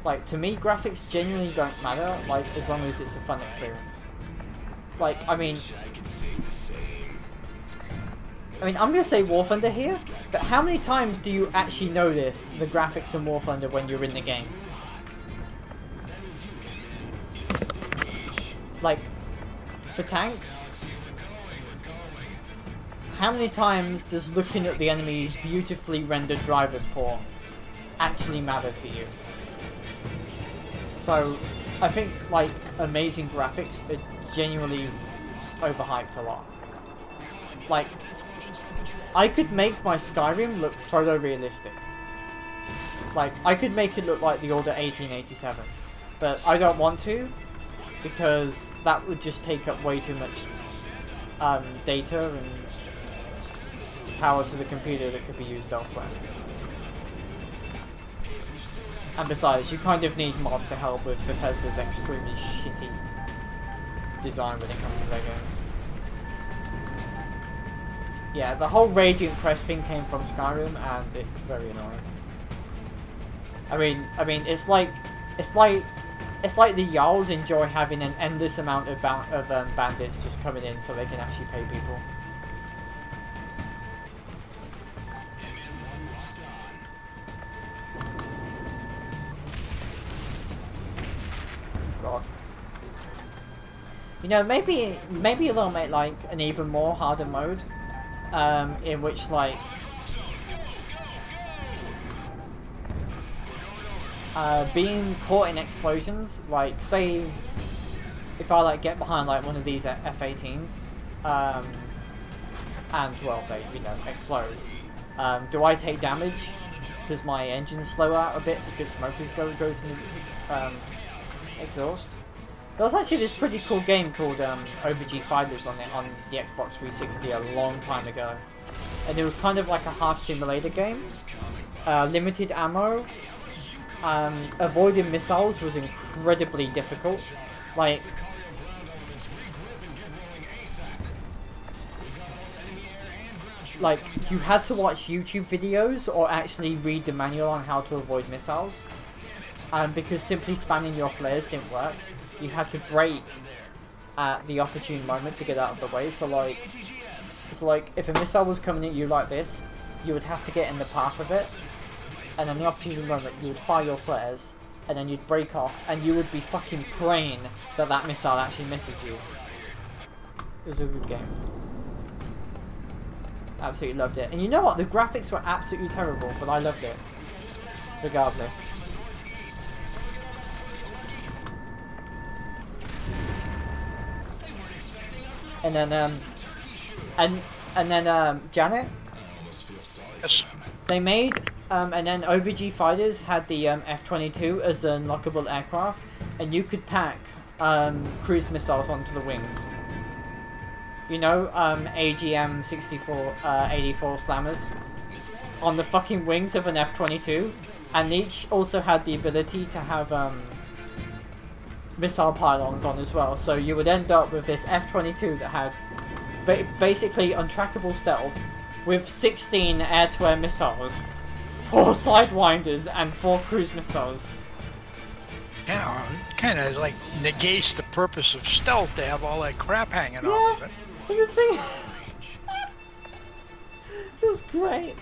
Like, to me, graphics genuinely don't matter, like, as long as it's a fun experience. Like, I mean, I'm gonna say War Thunder here, but how many times do you actually notice the graphics in War Thunder when you're in the game? Like, for tanks, how many times does looking at the enemy's beautifully rendered driver's port actually matter to you? So, I think, like, amazing graphics are genuinely overhyped a lot. Like, I could make my Skyrim look photorealistic. Like, I could make it look like the Order 1887, but I don't want to, because that would just take up way too much data and power to the computer that could be used elsewhere. And besides, you kind of need mods to help with Bethesda's extremely shitty design when it comes to their games. Yeah, the whole Radiant Crest thing came from Skyrim, and it's very annoying. I mean, it's like the Jarls enjoy having an endless amount of bandits just coming in so they can actually pay people. God. You know, maybe they'll make like an even more harder mode, in which like being caught in explosions, like say if I like get behind like one of these F-18s, and well they explode, do I take damage? Does my engine slow out a bit because smoke goes in exhaust? There was actually this pretty cool game called OVG Fighters on the Xbox 360 a long time ago. And it was kind of like a half simulator game. Limited ammo. Avoiding missiles was incredibly difficult. Like, you had to watch YouTube videos or actually read the manual on how to avoid missiles. Because simply spamming your flares didn't work. You had to brake at the opportune moment to get out of the way. So like if a missile was coming at you like this, you would have to get in the path of it, and then the opportune moment you would fire your flares, and then you'd break off, and you would be fucking praying that that missile actually misses you. It was a good game. Absolutely loved it. And you know what? The graphics were absolutely terrible, but I loved it. Regardless. And then, Janet? Yes. They made, and then OVG Fighters had the F-22 as an unlockable aircraft, and you could pack cruise missiles onto the wings. You know, AGM-64, 84 slammers on the fucking wings of an F-22, and each also had the ability to have missile pylons on as well. So you would end up with this F-22 that had basically untrackable stealth with 16 air-to-air missiles, 4 sidewinders, and 4 cruise missiles. Yeah, it kind of like negates the purpose of stealth to have all that crap hanging off of it. And the thing, it was great.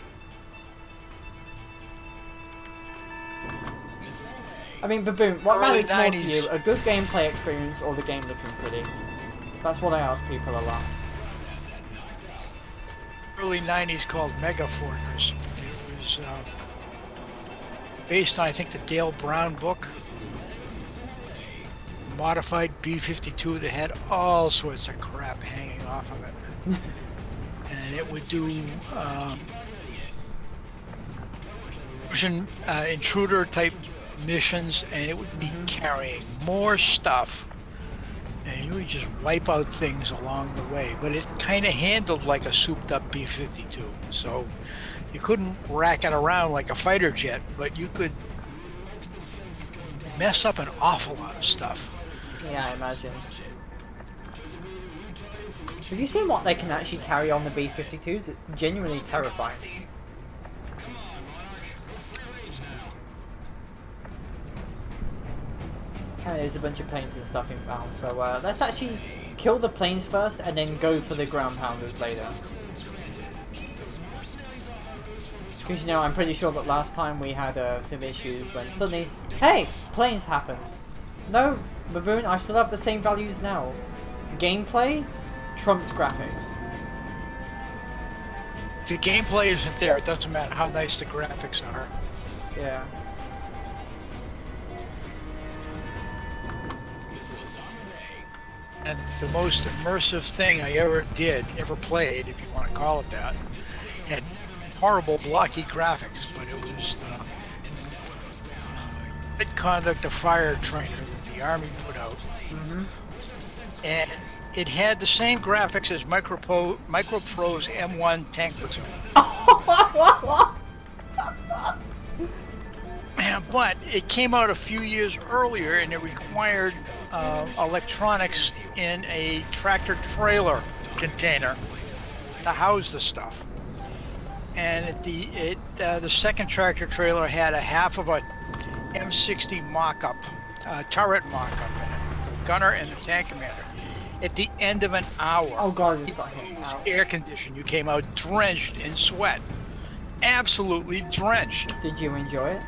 I mean, Baboon, what matters more to you, a good gameplay experience or the game looking pretty? That's what I ask people a lot. Early 90s called Mega Fortress. It was based on, I think, the Dale Brown book. Modified B-52 that had all sorts of crap hanging off of it. And it would do intruder type missions, and it would be carrying more stuff, and you would just wipe out things along the way. But it kind of handled like a souped up B-52, so you couldn't rack it around like a fighter jet, but you could mess up an awful lot of stuff. Yeah, I imagine. Have you seen what they can actually carry on the B-52s? It's genuinely terrifying. And there's a bunch of planes and stuff inbound, so let's actually kill the planes first and then go for the ground pounders later. Because, you know, I'm pretty sure that last time we had some issues when suddenly, hey, planes happened. No, Baboon, I still have the same values now. Gameplay trumps graphics. If the gameplay isn't there, it doesn't matter how nice the graphics are. Yeah. And the most immersive thing I ever played, if you want to call it that, had horrible blocky graphics, but it was the good conduct of fire trainer that the Army put out. And it had the same graphics as Micropro's M1 tank platoon. But it came out a few years earlier, and it required electronics in a tractor trailer container to house the stuff. And the second tractor trailer had a half of a M60 mock-up, turret mock-up in it, the gunner and the tank commander. At the end of an hour, oh god, it just got hit. Air conditioned, you came out drenched in sweat, absolutely drenched. Did you enjoy it?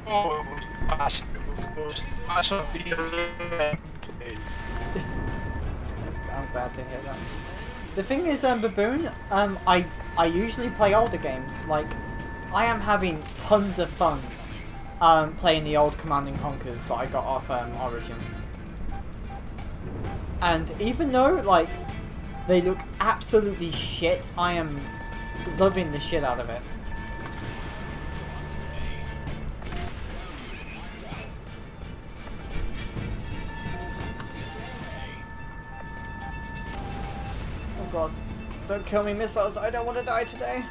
Oh, it was awesome. It was awesome video. I'm glad to hear that. The thing is, Baboon, I usually play older games. Like, I am having tons of fun playing the old Command & Conquers that I got off Origin. And even though, like, they look absolutely shit, I am loving the shit out of it. god. Don't kill me, missiles. I don't want to die today.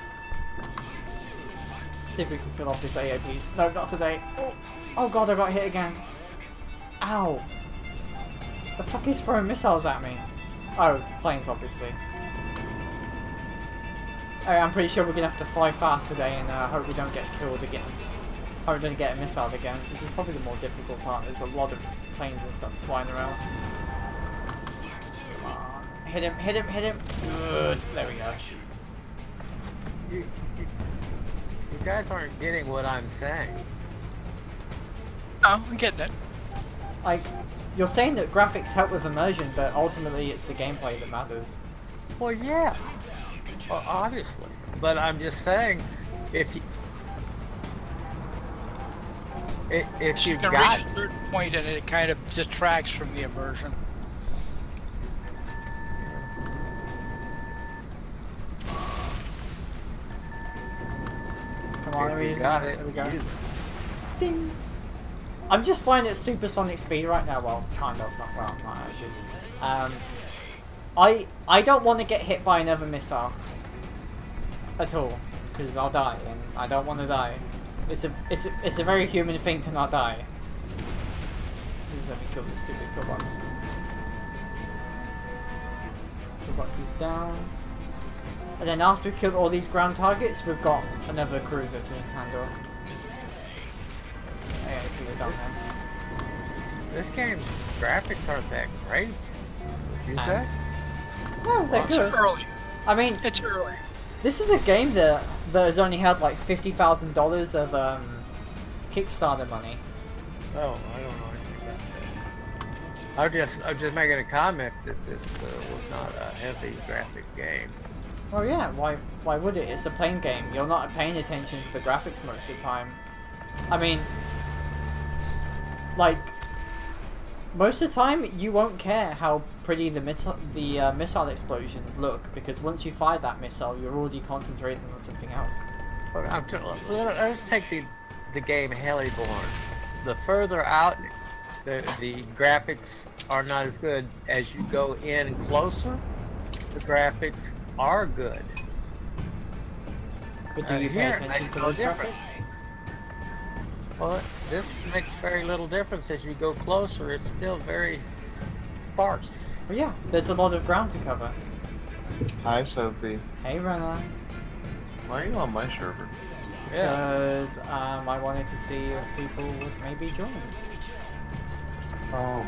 Let's see if we can kill off this AOPs. No, not today. Oh god, I got hit again. Ow. The fuck is throwing missiles at me? Oh, planes, obviously. I'm pretty sure we're gonna have to fly fast today and hope we don't get killed again. Hope we don't get a missile again. This is probably the more difficult part. There's a lot of planes and stuff flying around. Come on. Hit him, hit him, hit him. Good. There we go. You guys aren't getting what I'm saying. Oh, I'm getting it. Like, you're saying that graphics help with immersion, but ultimately it's the gameplay that matters. Well, yeah. Well, obviously. But I'm just saying, if you... If You you can got... reach a certain point and it kind of detracts from the immersion. Come on, If there you we got go. it, There we go. use it. Ding. I'm just flying at supersonic speed right now. Well, kind of. Not actually. I don't want to get hit by another missile at all, because I'll die, and I don't want to die. It's a very human thing to not die. Let me kill this stupid pillbox. Pillbox is down. And then after we kill all these ground targets, we've got another cruiser to handle. AAP's down there. This game's graphics aren't that great. You say? No, they're It's good. early. I mean, It's early. this is a game that has only had like $50,000 of Kickstarter money. Oh, I don't know anything about that. I'm just making a comment that this was not a heavy graphic game. Well, yeah. Why would it? It's a plain game. You're not paying attention to the graphics most of the time. I mean, like, most of the time you won't care how pretty the missile explosions look, because once you fire that missile, you're already concentrating on something else. Let's take the game Heliborn. The further out, the graphics are not as good. As you go in closer, the graphics are good. But do you pay Here, it attention makes to no those difference. graphics? Well, this makes very little difference. As you go closer, it's still very sparse. Well, yeah. There's a lot of ground to cover. Hi, Sophie. Hey, Renner. Why are you on my server? Yeah. Because I wanted to see if people would maybe join. Oh.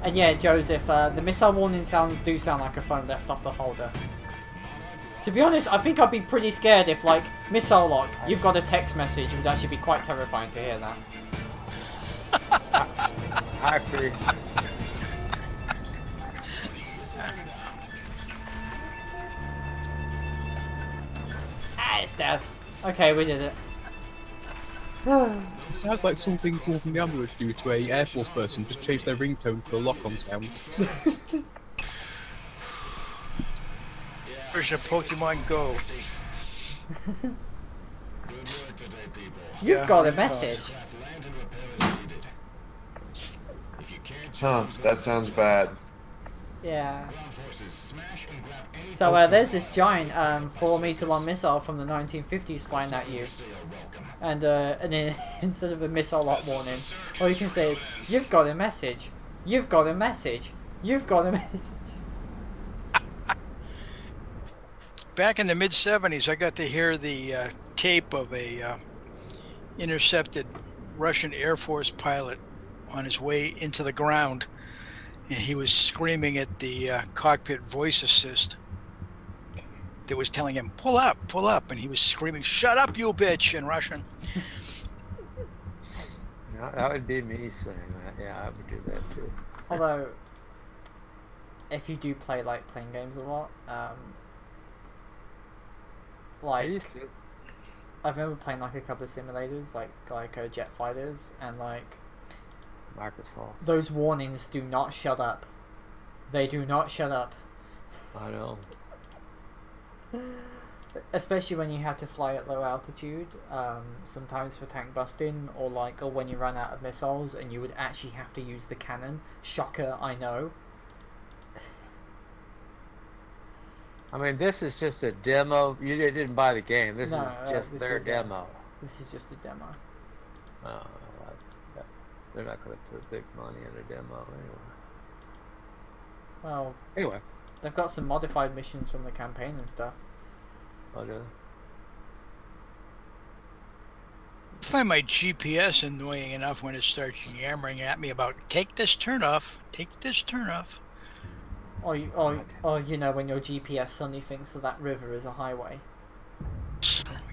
And yeah, Joseph, the missile warning sounds do sound like a phone left off the holder. To be honest, I think I'd be pretty scared if, like, missile lock, you've got a text message. It would actually be quite terrifying to hear that. I agree. Ah, it's dead. Okay, we did it. Sounds like something someone from the army would do to a Air Force person, just change their ringtone to a lock-on sound. Version of Pokemon Go. You've Yeah, got a it message. Huh, that sounds bad. Yeah. So there's this giant 4-meter long missile from the 1950s flying at you. And then instead of a missile lock warning, all you can say is, "You've got a message. You've got a message. You've got a message." Back in the mid-70s, I got to hear the tape of a intercepted Russian Air Force pilot on his way into the ground, and he was screaming at the cockpit voice assist that was telling him, pull up, and he was screaming, "Shut up, you bitch," in Russian. No, that would be me saying that. Yeah, I would do that too. Although, if you do play like playing games a lot, I like used to. I remember playing like a couple of simulators, like jet fighters, and like Microsoft. those warnings do not shut up. They do not shut up. I know. Especially when you have to fly at low altitude, sometimes for tank busting, or when you run out of missiles and you would actually have to use the cannon. Shocker, I know. I mean, this is just a demo. You didn't buy the game. This No, is just this their is, demo. This is just a demo. Oh, they're not going to put big money in a demo anyway. Well, Anyway, they've got some modified missions from the campaign and stuff. I'll do it. I find my GPS annoying enough when it starts yammering at me about take this turn off, take this turn off. Or you know, when your GPS suddenly thinks that river is a highway.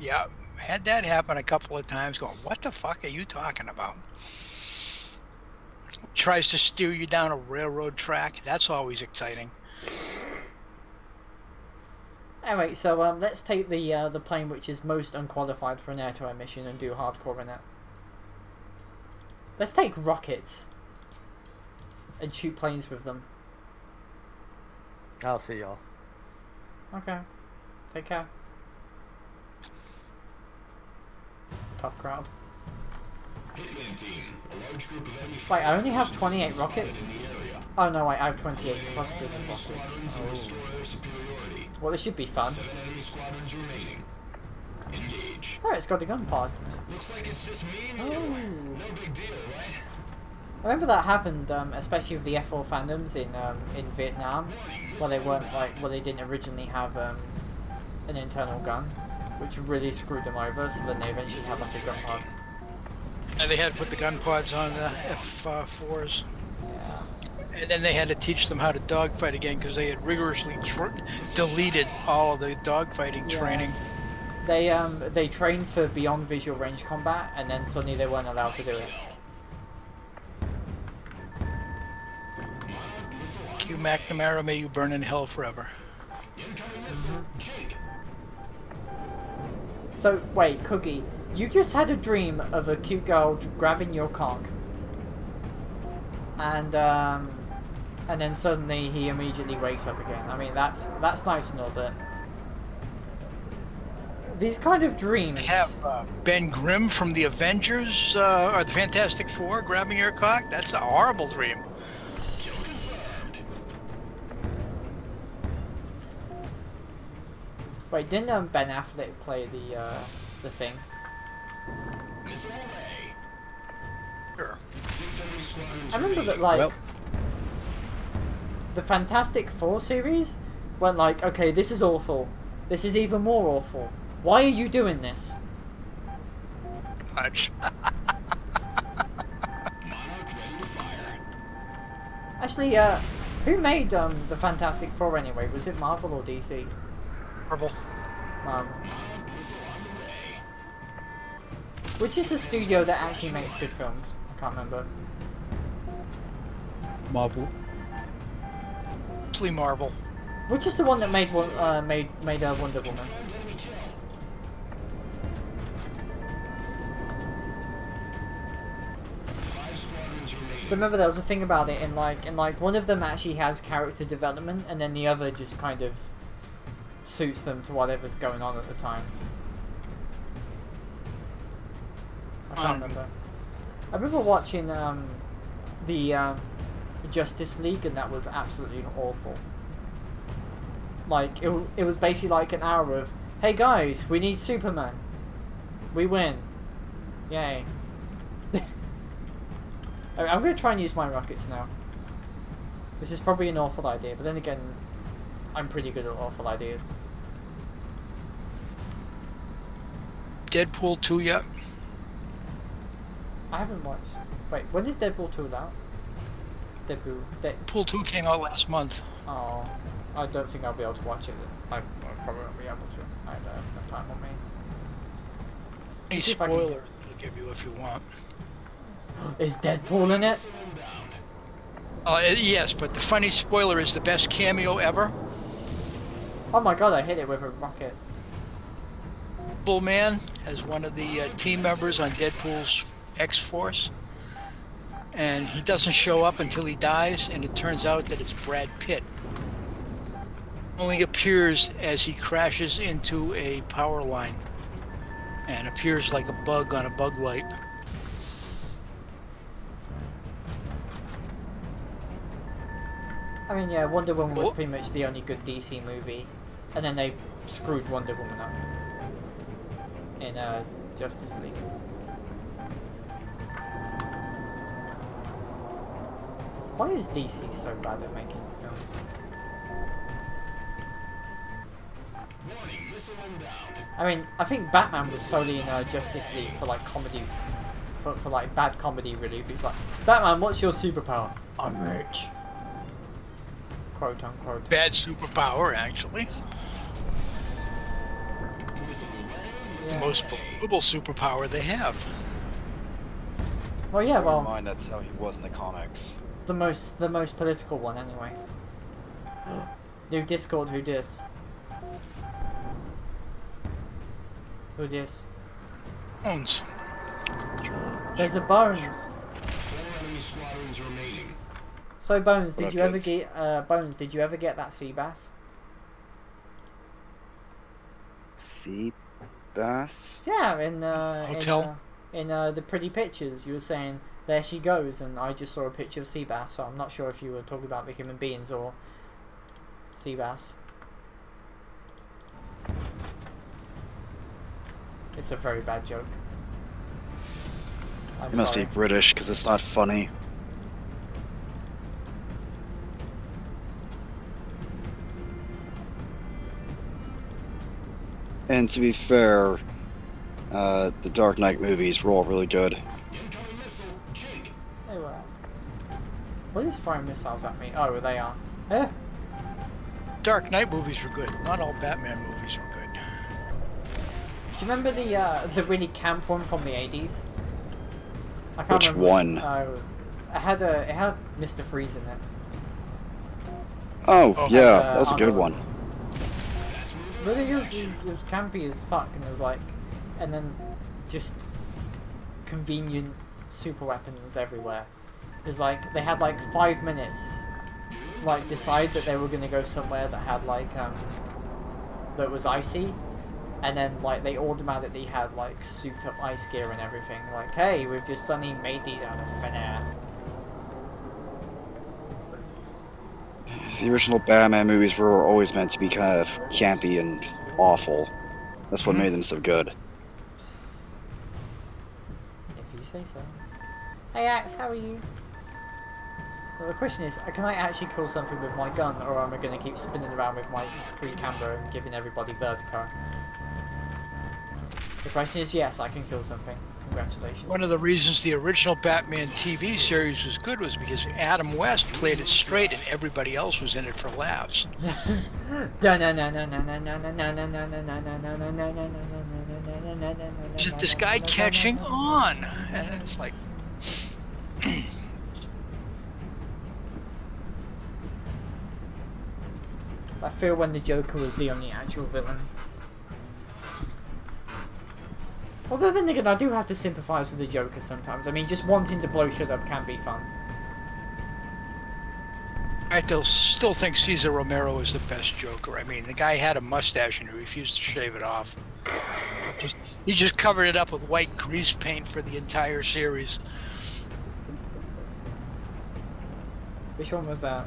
Yeah, had that happen a couple of times. Going, what the fuck are you talking about? Tries to steer you down a railroad track. That's always exciting. Anyway, so let's take the plane which is most unqualified for an air-to-air mission and do hardcore in it. Let's take rockets and shoot planes with them. I'll see y'all. Okay. Take care. Tough crowd. Wait, I only have 28 rockets? Oh no, wait, I have 28 clusters of rockets. Oh. Well, this should be fun. Oh, it's got a gun pod. Oh. I remember that happened, especially with the F4 fandoms in Vietnam, where they weren't where they didn't originally have an internal gun, which really screwed them over. So then they eventually had like a gun pod. And they had to put the gun pods on the F4s. Yeah. And then they had to teach them how to dogfight again because they had rigorously deleted all of the dogfighting training. They trained for beyond visual range combat, and then suddenly they weren't allowed to do it. Q McNamara, may you burn in hell forever. So wait, Cookie, you just had a dream of a cute girl grabbing your cock, and then suddenly he immediately wakes up again. I mean, that's nice and all, but these kind of dreams. They have Ben Grimm from the Avengers or the Fantastic Four grabbing your cock. That's a horrible dream. Wait, didn't Ben Affleck play the Thing? Sure. I remember that, like, the Fantastic Four series went like, okay, this is awful. This is even more awful. Why are you doing this? Much. Actually, who made the Fantastic Four anyway? Was it Marvel or DC? Marvel. Marvel. Which is the studio that actually makes good films? I can't remember. Marvel. Mostly Marvel. Which is the one that made Wonder Woman? So remember, there was a thing about it in like one of them actually has character development, and then the other just kind of suits them to whatever's going on at the time. I can't remember. I remember watching the Justice League, and that was absolutely awful. Like it was basically like an hour of, hey guys, we need Superman. We win. Yay. I'm going to try and use my rockets now. This is probably an awful idea, but then again, I'm pretty good at awful ideas. Deadpool 2 yet? I haven't watched. Wait, when is Deadpool 2 out? Deadpool 2 came out last month. Oh, I don't think I'll be able to watch it. I probably won't be able to. I don't have enough time on me. Any spoilers I'll give you if you want. Is Deadpool in it? Yes, but the funny spoiler is the best cameo ever. Oh my god, I hit it with a rocket. Bullman as one of the team members on Deadpool's X-Force. And he doesn't show up until he dies, and it turns out that it's Brad Pitt. Only appears as he crashes into a power line. And appears like a bug on a bug light. I mean, yeah, Wonder Woman was pretty much the only good DC movie And then they screwed Wonder Woman up in Justice League. Why is DC so bad at making films? I mean, I think Batman was solely in Justice League for like comedy, for like bad comedy relief. He's like, Batman, what's your superpower? I'm rich. Quote unquote. Bad superpower, actually. Yeah. The most believable superpower they have. Well, yeah, Never well, mind, that's how he was in the comics. the most political one anyway. New Discord, who dis? Who dis? Bones. There's a Bones. 4 enemy squadrons remaining. So Bones, What did up, you ever kids? get Bones? Did you ever get that sea bass? Sea bass? Yeah, Hotel? in the pretty pictures, you were saying there she goes, and I just saw a picture of sea bass. So I'm not sure if you were talking about the human beings or sea bass. It's a very bad joke. I'm You must sorry. be British, because it's not funny. And to be fair, the Dark Knight movies were all really good. Incoming missile, Jake. They were. What is throwing missiles at me? Oh, they are. Eh? Dark Knight movies were good. Not all Batman movies were good. Do you remember the really camp one from the 80s? I can't Which remember. one? It had Mr. Freeze in it. Oh, Oh. yeah, that was a good Arnold. one. Really, it was campy as fuck, and it was like, and then just convenient super weapons everywhere. It was like they had like 5 minutes to like decide that they were gonna go somewhere that had like that was icy, and then like they automatically had like souped up ice gear and everything. Like, hey, we've just suddenly made these out of thin air. The original Batman movies were always meant to be kind of campy and awful. That's what made them so good. If you say so. Hey Axe, how are you? Well, the question is, can I actually kill something with my gun, or am I going to keep spinning around with my free camera and giving everybody vertigo? The question is, yes, I can kill something. Congratulations. One of the reasons the original Batman TV series was good was because Adam West played it straight and everybody else was in it for laughs. Just this guy catching on, and it's like, I feel when the Joker was the only actual villain. Although then again, I do have to sympathise with the Joker sometimes. I mean, just wanting to blow shit up can be fun. I still think Cesar Romero is the best Joker. I mean, the guy had a mustache and he refused to shave it off. He just covered it up with white grease paint for the entire series. Which one was that?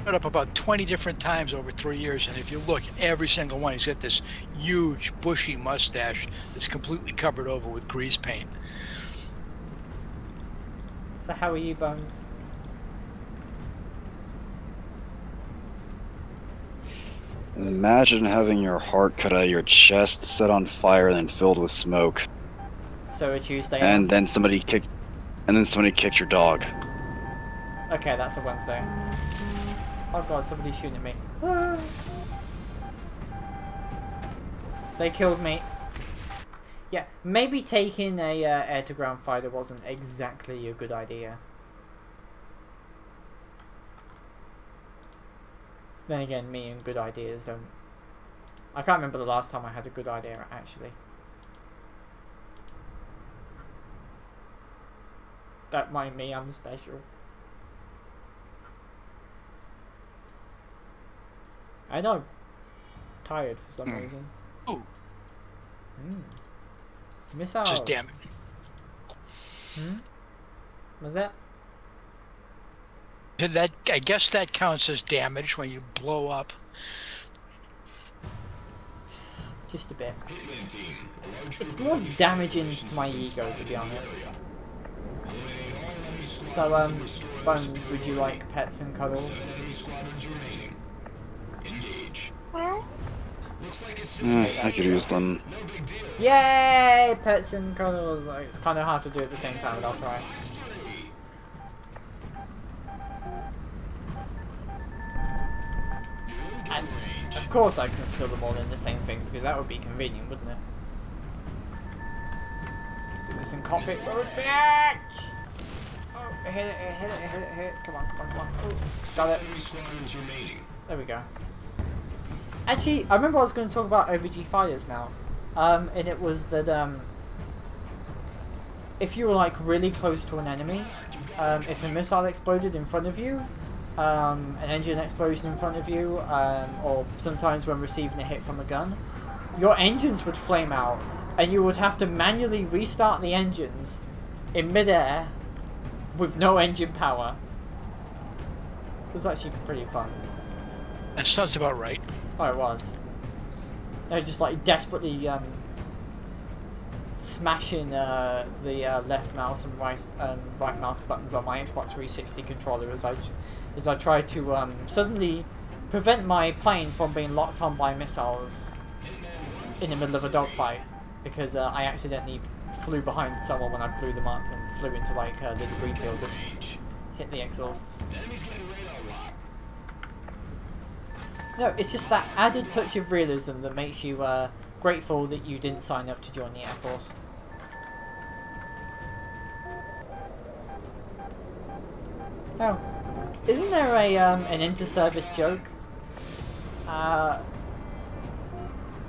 Put up about 20 different times over 3 years, and if you look at every single one, he's got this huge, bushy mustache that's completely covered over with grease paint. So how are you, Bones? Imagine having your heart cut out of your chest, set on fire, and then filled with smoke. So a Tuesday. And then somebody kicked your dog. Okay, that's a Wednesday. Oh god, somebody's shooting at me. Ah. They killed me. Yeah, maybe taking a air-to-ground fighter wasn't exactly a good idea. Then again, me and good ideas don't... I can't remember the last time I had a good idea, actually. Don't mind me, I'm special. I know. I'm tired for some reason. Oh, Missiles. just damn it. What's that? That, I guess that counts as damage when you blow up. Just a bit. It's more damaging to my ego, to be honest. So, Bones, would you like pets and cuddles? I could use them. Yay! Pets and cuddles. It's kind of hard to do at the same time, but I'll try. And, of course I couldn't kill them all in the same thing, because that would be convenient, wouldn't it? Let's do this in cockpit mode. Back! Oh, hit it, hit it, hit it, hit it. Come on, come on, come on. Oh, got it. There we go. Actually, I remember I was going to talk about OVG fighters now. And it was that, if you were, like, really close to an enemy, if a missile exploded in front of you, an engine explosion in front of you, or sometimes when receiving a hit from a gun, your engines would flame out, and you would have to manually restart the engines in midair with no engine power. It was actually pretty fun. That sounds about right. Oh, it was. They just like desperately smashing the left mouse and right mouse buttons on my Xbox 360 controller as I tried to suddenly prevent my plane from being locked on by missiles in the middle of a dogfight, because I accidentally flew behind someone when I blew them up and flew into like the debris field which hit the exhausts. No, it's just that added touch of realism that makes you grateful that you didn't sign up to join the Air Force. Oh, isn't there a an inter-service joke?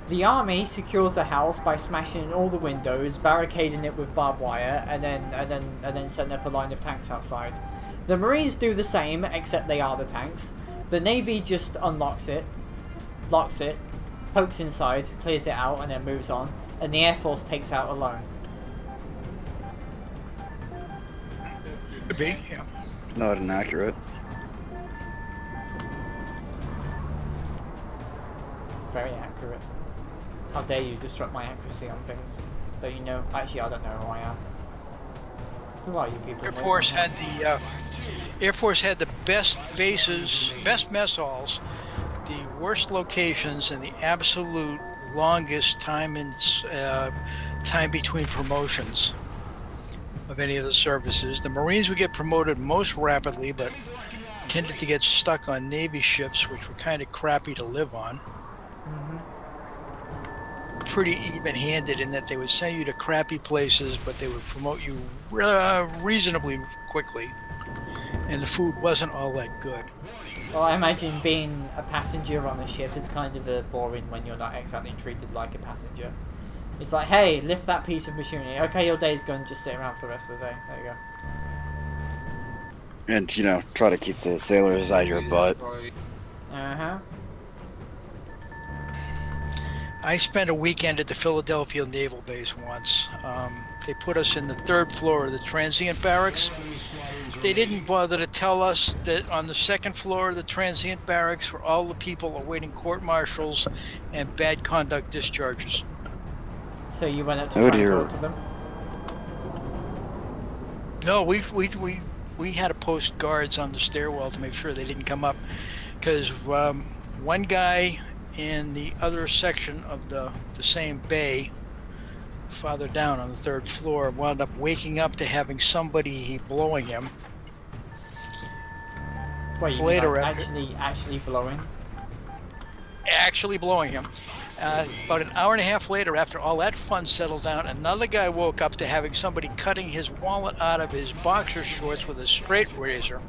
The army secures a house by smashing in all the windows, barricading it with barbed wire, and then setting up a line of tanks outside. The Marines do the same, except they are the tanks. The Navy just unlocks it, locks it, pokes inside, clears it out, and then moves on. And the Air Force takes out alone. Could be, yeah. Not inaccurate. Very accurate. How dare you disrupt my accuracy on things? Though you know, actually I don't know who I am. Who are you people? Air Force had the best bases, best mess halls, the worst locations, and the absolute longest time time between promotions of any of the services. The Marines would get promoted most rapidly, but tended to get stuck on Navy ships, which were kind of crappy to live on. Pretty even-handed in that they would send you to crappy places, but they would promote you reasonably quickly, and the food wasn't all that good. Well, I imagine being a passenger on a ship is kind of boring when you're not exactly treated like a passenger. It's like, hey, lift that piece of machinery. Okay, your day's gone, just sit around for the rest of the day. There you go. And, you know, try to keep the sailors out of your butt. Uh-huh. I spent a weekend at the Philadelphia Naval Base once. They put us in the 3rd floor of the transient barracks. They didn't bother to tell us that on the 2nd floor of the transient barracks were all the people awaiting court-martials and bad conduct discharges. So you went up to try and talk to them? No, we had to post guards on the stairwell to make sure they didn't come up, because one guy in the other section of the same bay, farther down on the 3rd floor, wound up waking up to having somebody blowing him. Wait, later, like actually blowing? Actually blowing him. About an hour and a half later, after all that fun settled down, another guy woke up to having somebody cutting his wallet out of his boxer shorts with a straight razor.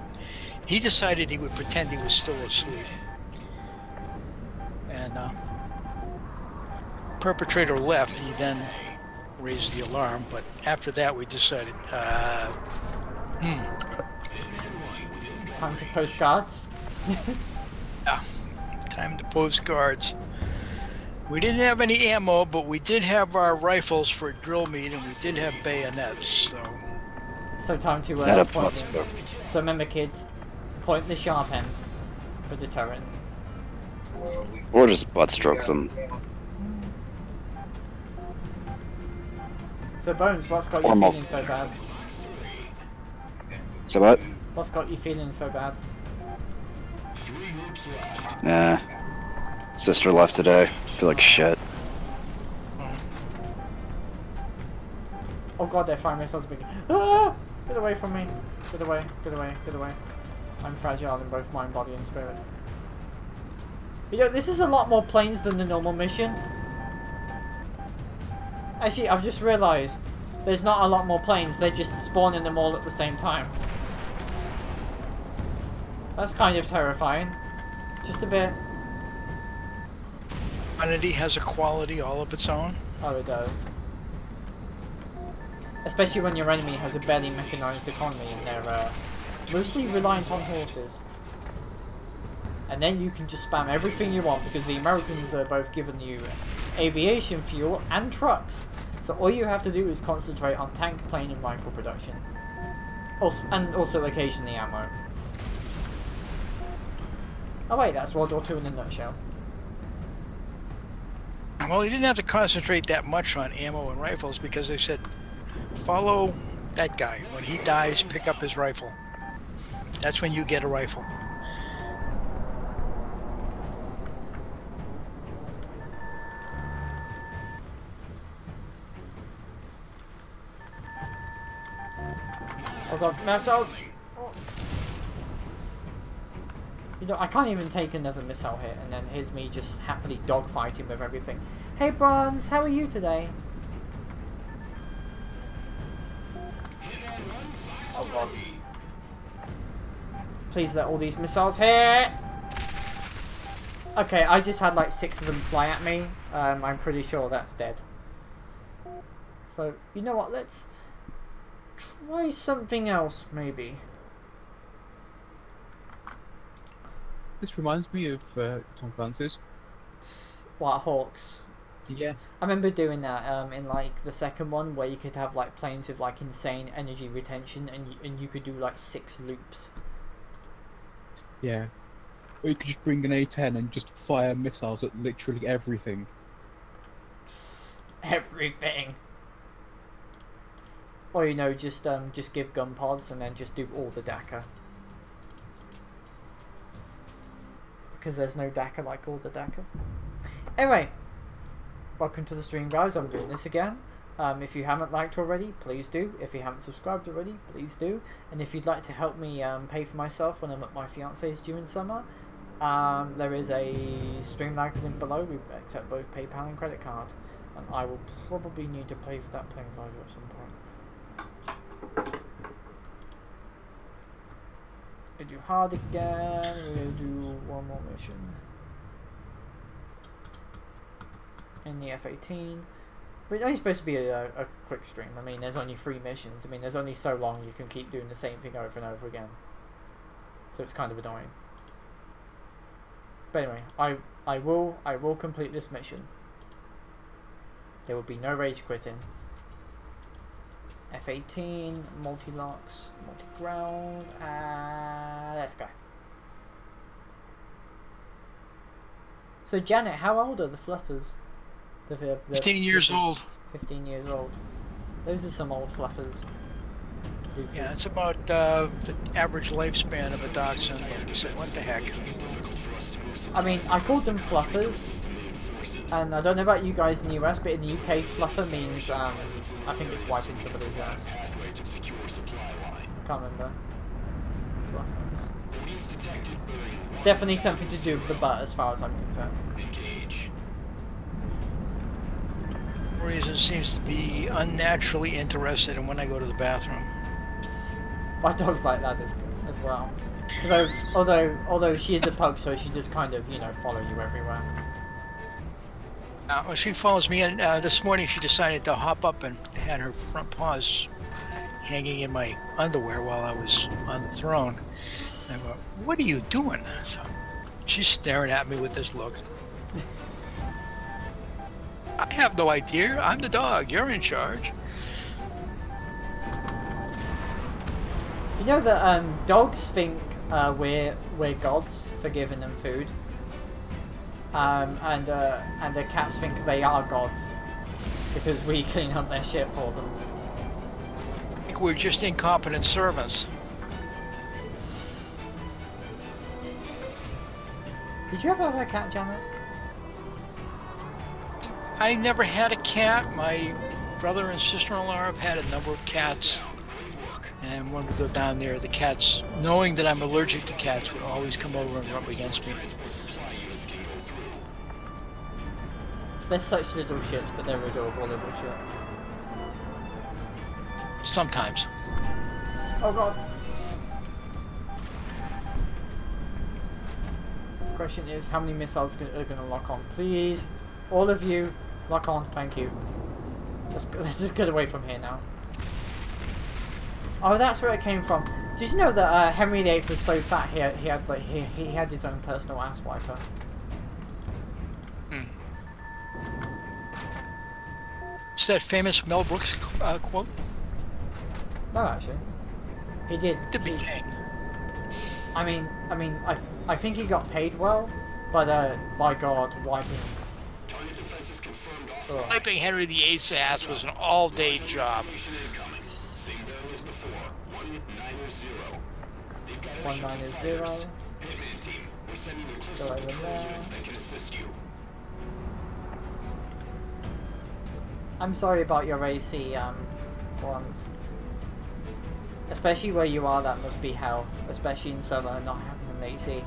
He decided he would pretend he was still asleep. And perpetrator left. He then raised the alarm, but after that we decided time to post guards. Yeah, time to post guards. We didn't have any ammo, but we did have our rifles for drill meat, and we did have bayonets. So time to point them. So remember, kids, point the sharp end for deterrent. Or just butt stroke them. So Bones, what's got you Or feeling so bad? So what? What's got you feeling so bad? Nah. Sister left today. Feel like shit. Oh god, they're firing missiles big. Ah! Get away from me. Get away, get away, get away. I'm fragile in both mind, body, and spirit. You know, this is a lot more planes than the normal mission. Actually, I've just realised there's not a lot more planes, they're just spawning them all at the same time. That's kind of terrifying. Just a bit. Humanity has a quality all of its own. Oh, it does. Especially when your enemy has a barely mechanized economy and they're mostly reliant on horses. And then you can just spam everything you want because the Americans are both giving you aviation fuel and trucks. So all you have to do is concentrate on tank, plane and rifle production. And also occasionally ammo. Oh wait, that's World War II in a nutshell. Well, you didn't have to concentrate that much on ammo and rifles because they said, follow that guy. When he dies, pick up his rifle. That's when you get a rifle. Oh god, missiles! Oh. You know, I can't even take another missile hit, and then here's me just happily dogfighting with everything. Hey Bronze, how are you today? Oh god. Please let all these missiles hit! Okay, I just had like 6 of them fly at me. I'm pretty sure that's dead. So, you know what, let's try something else, maybe. This reminds me of Tom Clancy's. What, Hawks? Yeah. I remember doing that in like the second one where you could have like planes with like insane energy retention and you could do like 6 loops. Yeah. Or you could just bring an A-10 and just fire missiles at literally everything. Everything. Or you know, just give gun pods and then just do all the DACA. Because there's no DACA like all the DACA. Anyway, welcome to the stream, guys. I'm doing this again. If you haven't liked already, please do. If you haven't subscribed already, please do. And if you'd like to help me pay for myself when I'm at my fiance's during summer, there is a Streamlabs link below. We accept both PayPal and credit card. And I will probably need to pay for that plane value at some point. We'll do hard again, we'll do one more mission. In the F-18. But it's only supposed to be a quick stream. I mean, there's only 3 missions. I mean, there's only so long you can keep doing the same thing over and over again. So it's kind of annoying. But anyway, I will complete this mission. There will be no rage quitting. F-18, multi-locks, multi-ground, let's go. So Janet, how old are the fluffers? The 15 years old. 15 years old. Those are some old fluffers. Yeah, it's about the average lifespan of a dachshund. Like you said, what the heck? I mean, I called them fluffers, and I don't know about you guys in the US, but in the UK, fluffer means I think it's wiping somebody's ass. Can't remember. Fluffers. Definitely something to do with the butt, as far as I'm concerned. Reason seems to be unnaturally interested in when I go to the bathroom. My dog's like that as well. Although she is a pug, so she just kind of, you know, follow you everywhere. Well, she follows me, and this morning she decided to hop up and had her front paws hanging in my underwear while I was on the throne. And I go, "What are you doing?" So she's staring at me with this look. I have no idea. I'm the dog. You're in charge. You know that dogs think we're gods for giving them food. And the cats think they are gods because we clean up their shit for them. I think we're just incompetent servants. Did you ever have a cat, Janet? I never had a cat. My brother and sister-in-law have had a number of cats. And when we go down there, the cats, knowing that I'm allergic to cats, would always come over and rub against me. They're such little shits, but they're adorable little shits. Sometimes. Oh god. Question is, how many missiles are going to lock on? Please, all of you, lock on. Thank you. Let's just get away from here now. Oh, that's where it came from. Did you know that Henry VIII was so fat he had his own personal ass wiper? It's that famous Mel Brooks quote? No, actually, he did. To be king. I mean, I think he got paid well, but by God, wiping. Wiping Henry VIII's ass was an all-day job. 190. Go over there. I'm sorry about your AC ones. Especially where you are, that must be hell. Especially in summer, not having an AC.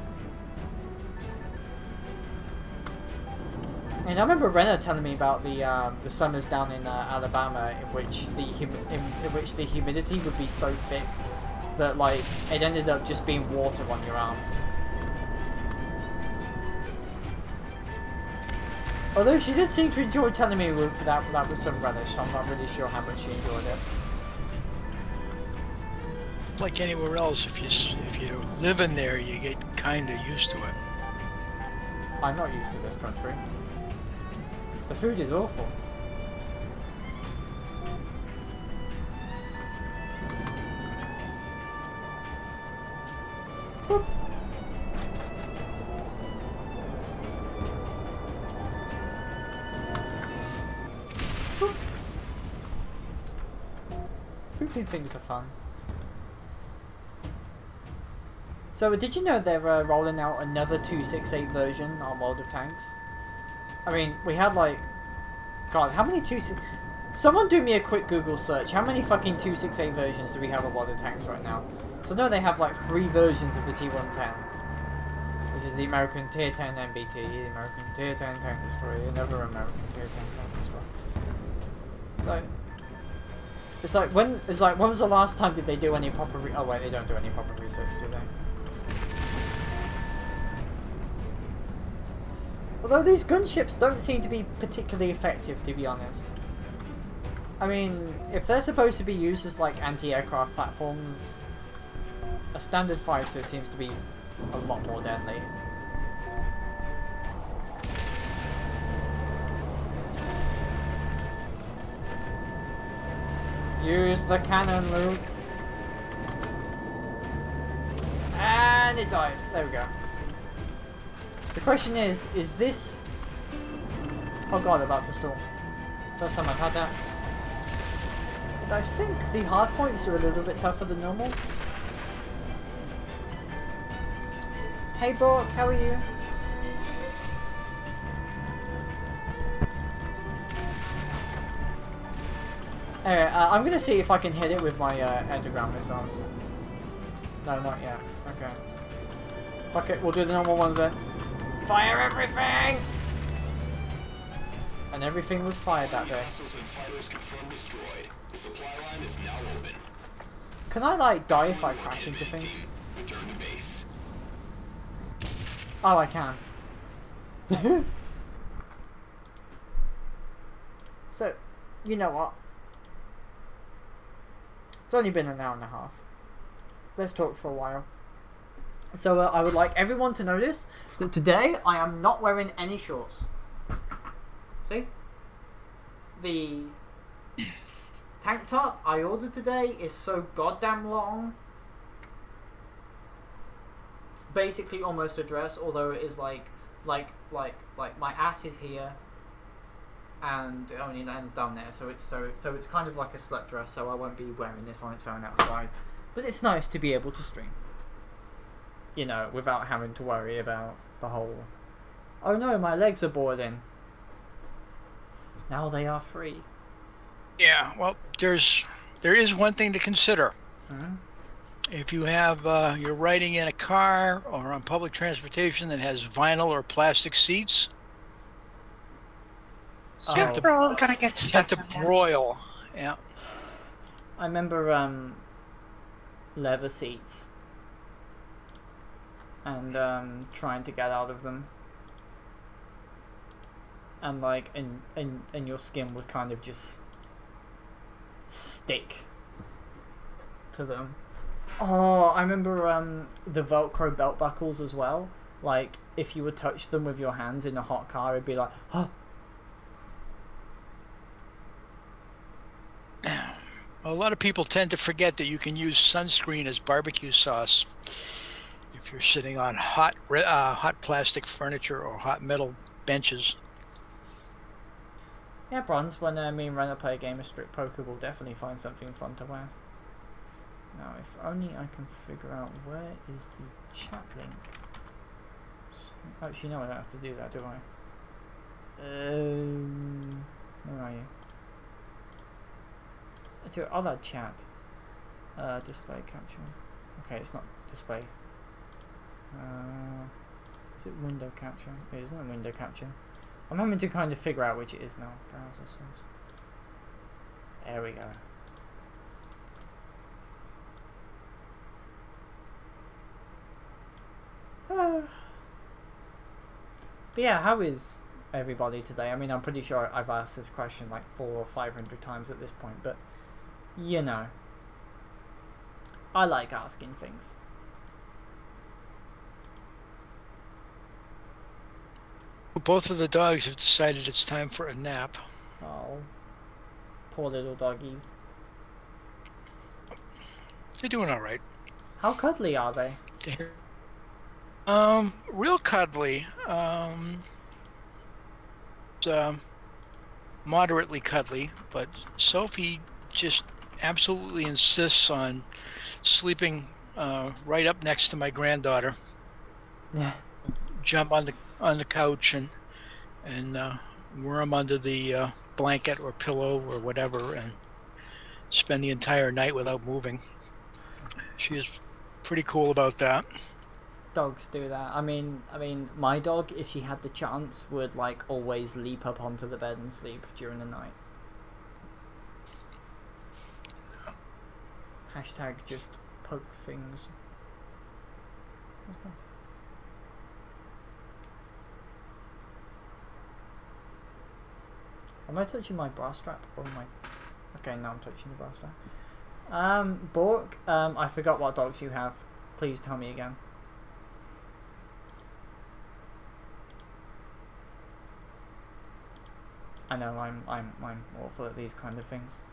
And I remember Renner telling me about the summers down in Alabama in which the humidity would be so thick that like it ended up just being water on your arms. Although she did seem to enjoy telling me that with some relish, so I'm not really sure how much she enjoyed it. Like anywhere else, if you live in there, you get kind of used to it. I'm not used to this country. The food is awful. Boop. Boop. Booping things are fun. So did you know they're rolling out another 268 version on World of Tanks? I mean, we had like... God, how many 268... Someone do me a quick Google search. How many fucking 268 versions do we have of World of Tanks right now? So no, they have like 3 versions of the T-110. Which is the American Tier 10 MBT, the American Tier 10 Tank Destroyer, another American Tier 10 Tank Destroyer. So... It's like, when was the last time did they do any proper oh wait, they don't do any proper research, do they? Although these gunships don't seem to be particularly effective, to be honest. I mean, if they're supposed to be used as like anti-aircraft platforms, a standard fighter seems to be a lot more deadly. Use the cannon, Luke. And it died. There we go. The question is this... Oh god, about to stall. First time I've had that. And I think the hard points are a little bit tougher than normal. Hey Bork, how are you? Anyway, I'm gonna see if I can hit it with my underground missiles. No, not yet. Okay. Fuck it, we'll do the normal ones then. Fire everything! And everything was fired that day. Can I like die if I crash into things? Oh, I can. So, you know what? It's only been an hour and a half. Let's talk for a while. So I would like everyone to notice that today I am not wearing any shorts. See? The tank top I ordered today is so goddamn long basically almost a dress, although it is like my ass is here, and it only ends down there. So it's kind of like a slut dress. So I won't be wearing this on its own outside, but it's nice to be able to stream. You know, without having to worry about the whole. Oh no, my legs are boiling. Now they are free. Yeah, well, there is one thing to consider. Hmm? If you have you're riding in a car or on public transportation that has vinyl or plastic seats, Oh. You're all gonna get you stuck have on to that. broil. Yeah. I remember leather seats and trying to get out of them, and like and your skin would kind of just stick to them. Oh, I remember the Velcro belt buckles as well. Like if you would touch them with your hands in a hot car, it'd be like, oh. A lot of people tend to forget that you can use sunscreen as barbecue sauce if you're sitting on hot plastic furniture or hot metal benches. Yeah, Bronze, when me and Renner play a game of Strip Poker, we'll definitely find something fun to wear. Now, if only I can figure out where is the chat link. Actually, no, I don't have to do that, do I? Where are you? To other chat. Display capture. Okay, it's not display. Is it window capture? It isn't window capture. I'm having to kind of figure out which it is now. Browser source. There we go. But yeah, how is everybody today? I mean, I'm pretty sure I've asked this question like 400 or 500 times at this point, but you know, I like asking things. Both of the dogs have decided it's time for a nap. Oh, poor little doggies. They're doing all right. How cuddly are they? Real cuddly. Moderately cuddly, but Sophie just absolutely insists on sleeping right up next to my granddaughter. Yeah. Jump on the couch and worm under the blanket or pillow or whatever and spend the entire night without moving. She is pretty cool about that. Dogs do that. I mean, my dog, if she had the chance, would like always leap up onto the bed and sleep during the night. Hashtag just poke things. Am I touching my bra strap or am I? Okay, now I'm touching the bra strap. Bork, I forgot what dogs you have. Please tell me again. I know I'm awful at these kind of things.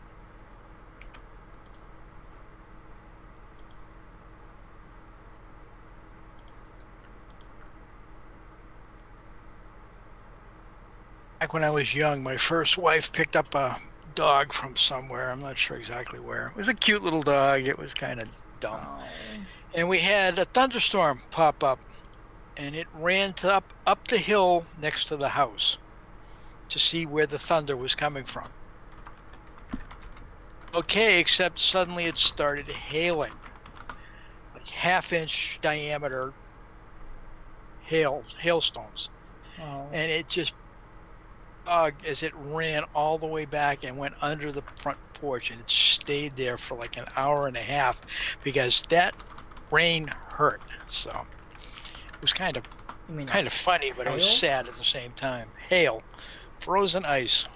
Back when I was young, my first wife picked up a dog from somewhere. I'm not sure exactly where. It was a cute little dog. It was kind of dumb. Oh. And we had a thunderstorm pop up, and it ran up the hill next to the house to see where the thunder was coming from. Okay, except suddenly it started hailing. Like half-inch diameter hailstones. Oh. And it just as it ran all the way back and went under the front porch, and it stayed there for like an hour and a half because that rain hurt. So it was kind of funny, but hail? It was sad at the same time. Hail, frozen ice.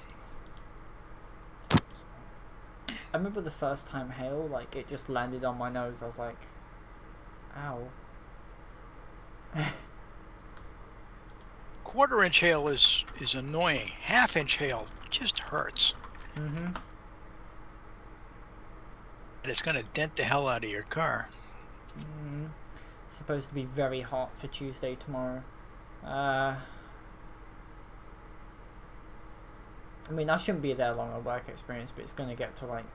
I remember the first time hail, like it just landed on my nose. I was like, ow. Quarter-inch hail is annoying. Half-inch hail just hurts. Mm-hmm. And it's going to dent the hell out of your car. Mm-hmm. supposed to be very hot for Tuesday tomorrow. I mean, I shouldn't be there long on work experience, but it's going to get to like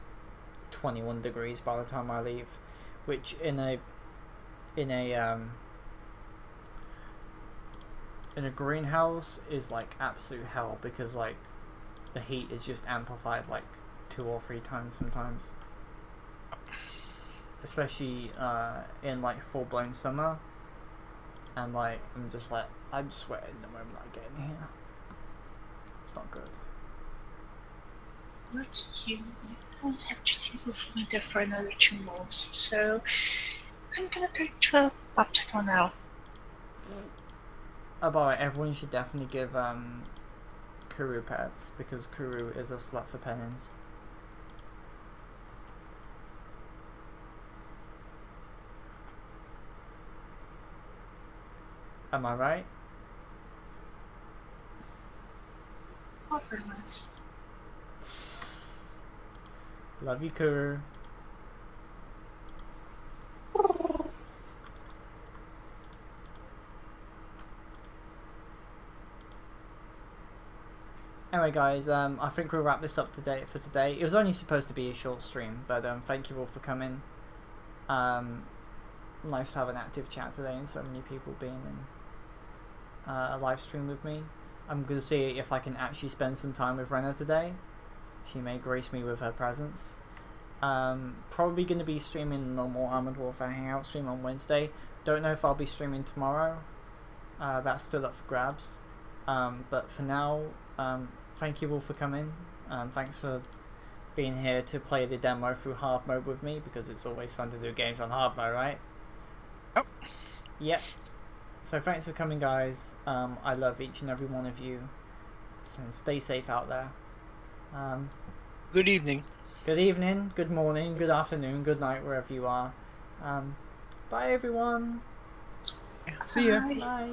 21 degrees by the time I leave, which in a greenhouse is like absolute hell, because like the heat is just amplified like 2 or 3 times sometimes, especially in like full-blown summer, and like I'm sweating the moment I get in here. It's not good. What you don't have to deal with me there for another 2 months, so I'm gonna turn to a popsicle now. Oh, by the way, everyone should definitely give Kuru pets, because Kuru is a slut for pennies. Am I right? Oh, very nice. Love you, Kuru. Anyway guys, I think we'll wrap this up for today. It was only supposed to be a short stream, but thank you all for coming. Nice to have an active chat today and so many people being in a live stream with me. I'm going to see if I can actually spend some time with Renna today. She may grace me with her presence. Probably going to be streaming the normal Armored Warfare Hangout stream on Wednesday. Don't know if I'll be streaming tomorrow. That's still up for grabs. But for now, thank you all for coming. Thanks for being here to play the demo through hard mode with me, because it's always fun to do games on hard mode, right? Oh. Yep. So thanks for coming, guys. I love each and every one of you. So stay safe out there. Good evening. Good evening, good morning, good afternoon, good night, wherever you are. Bye, everyone. See ya. Bye.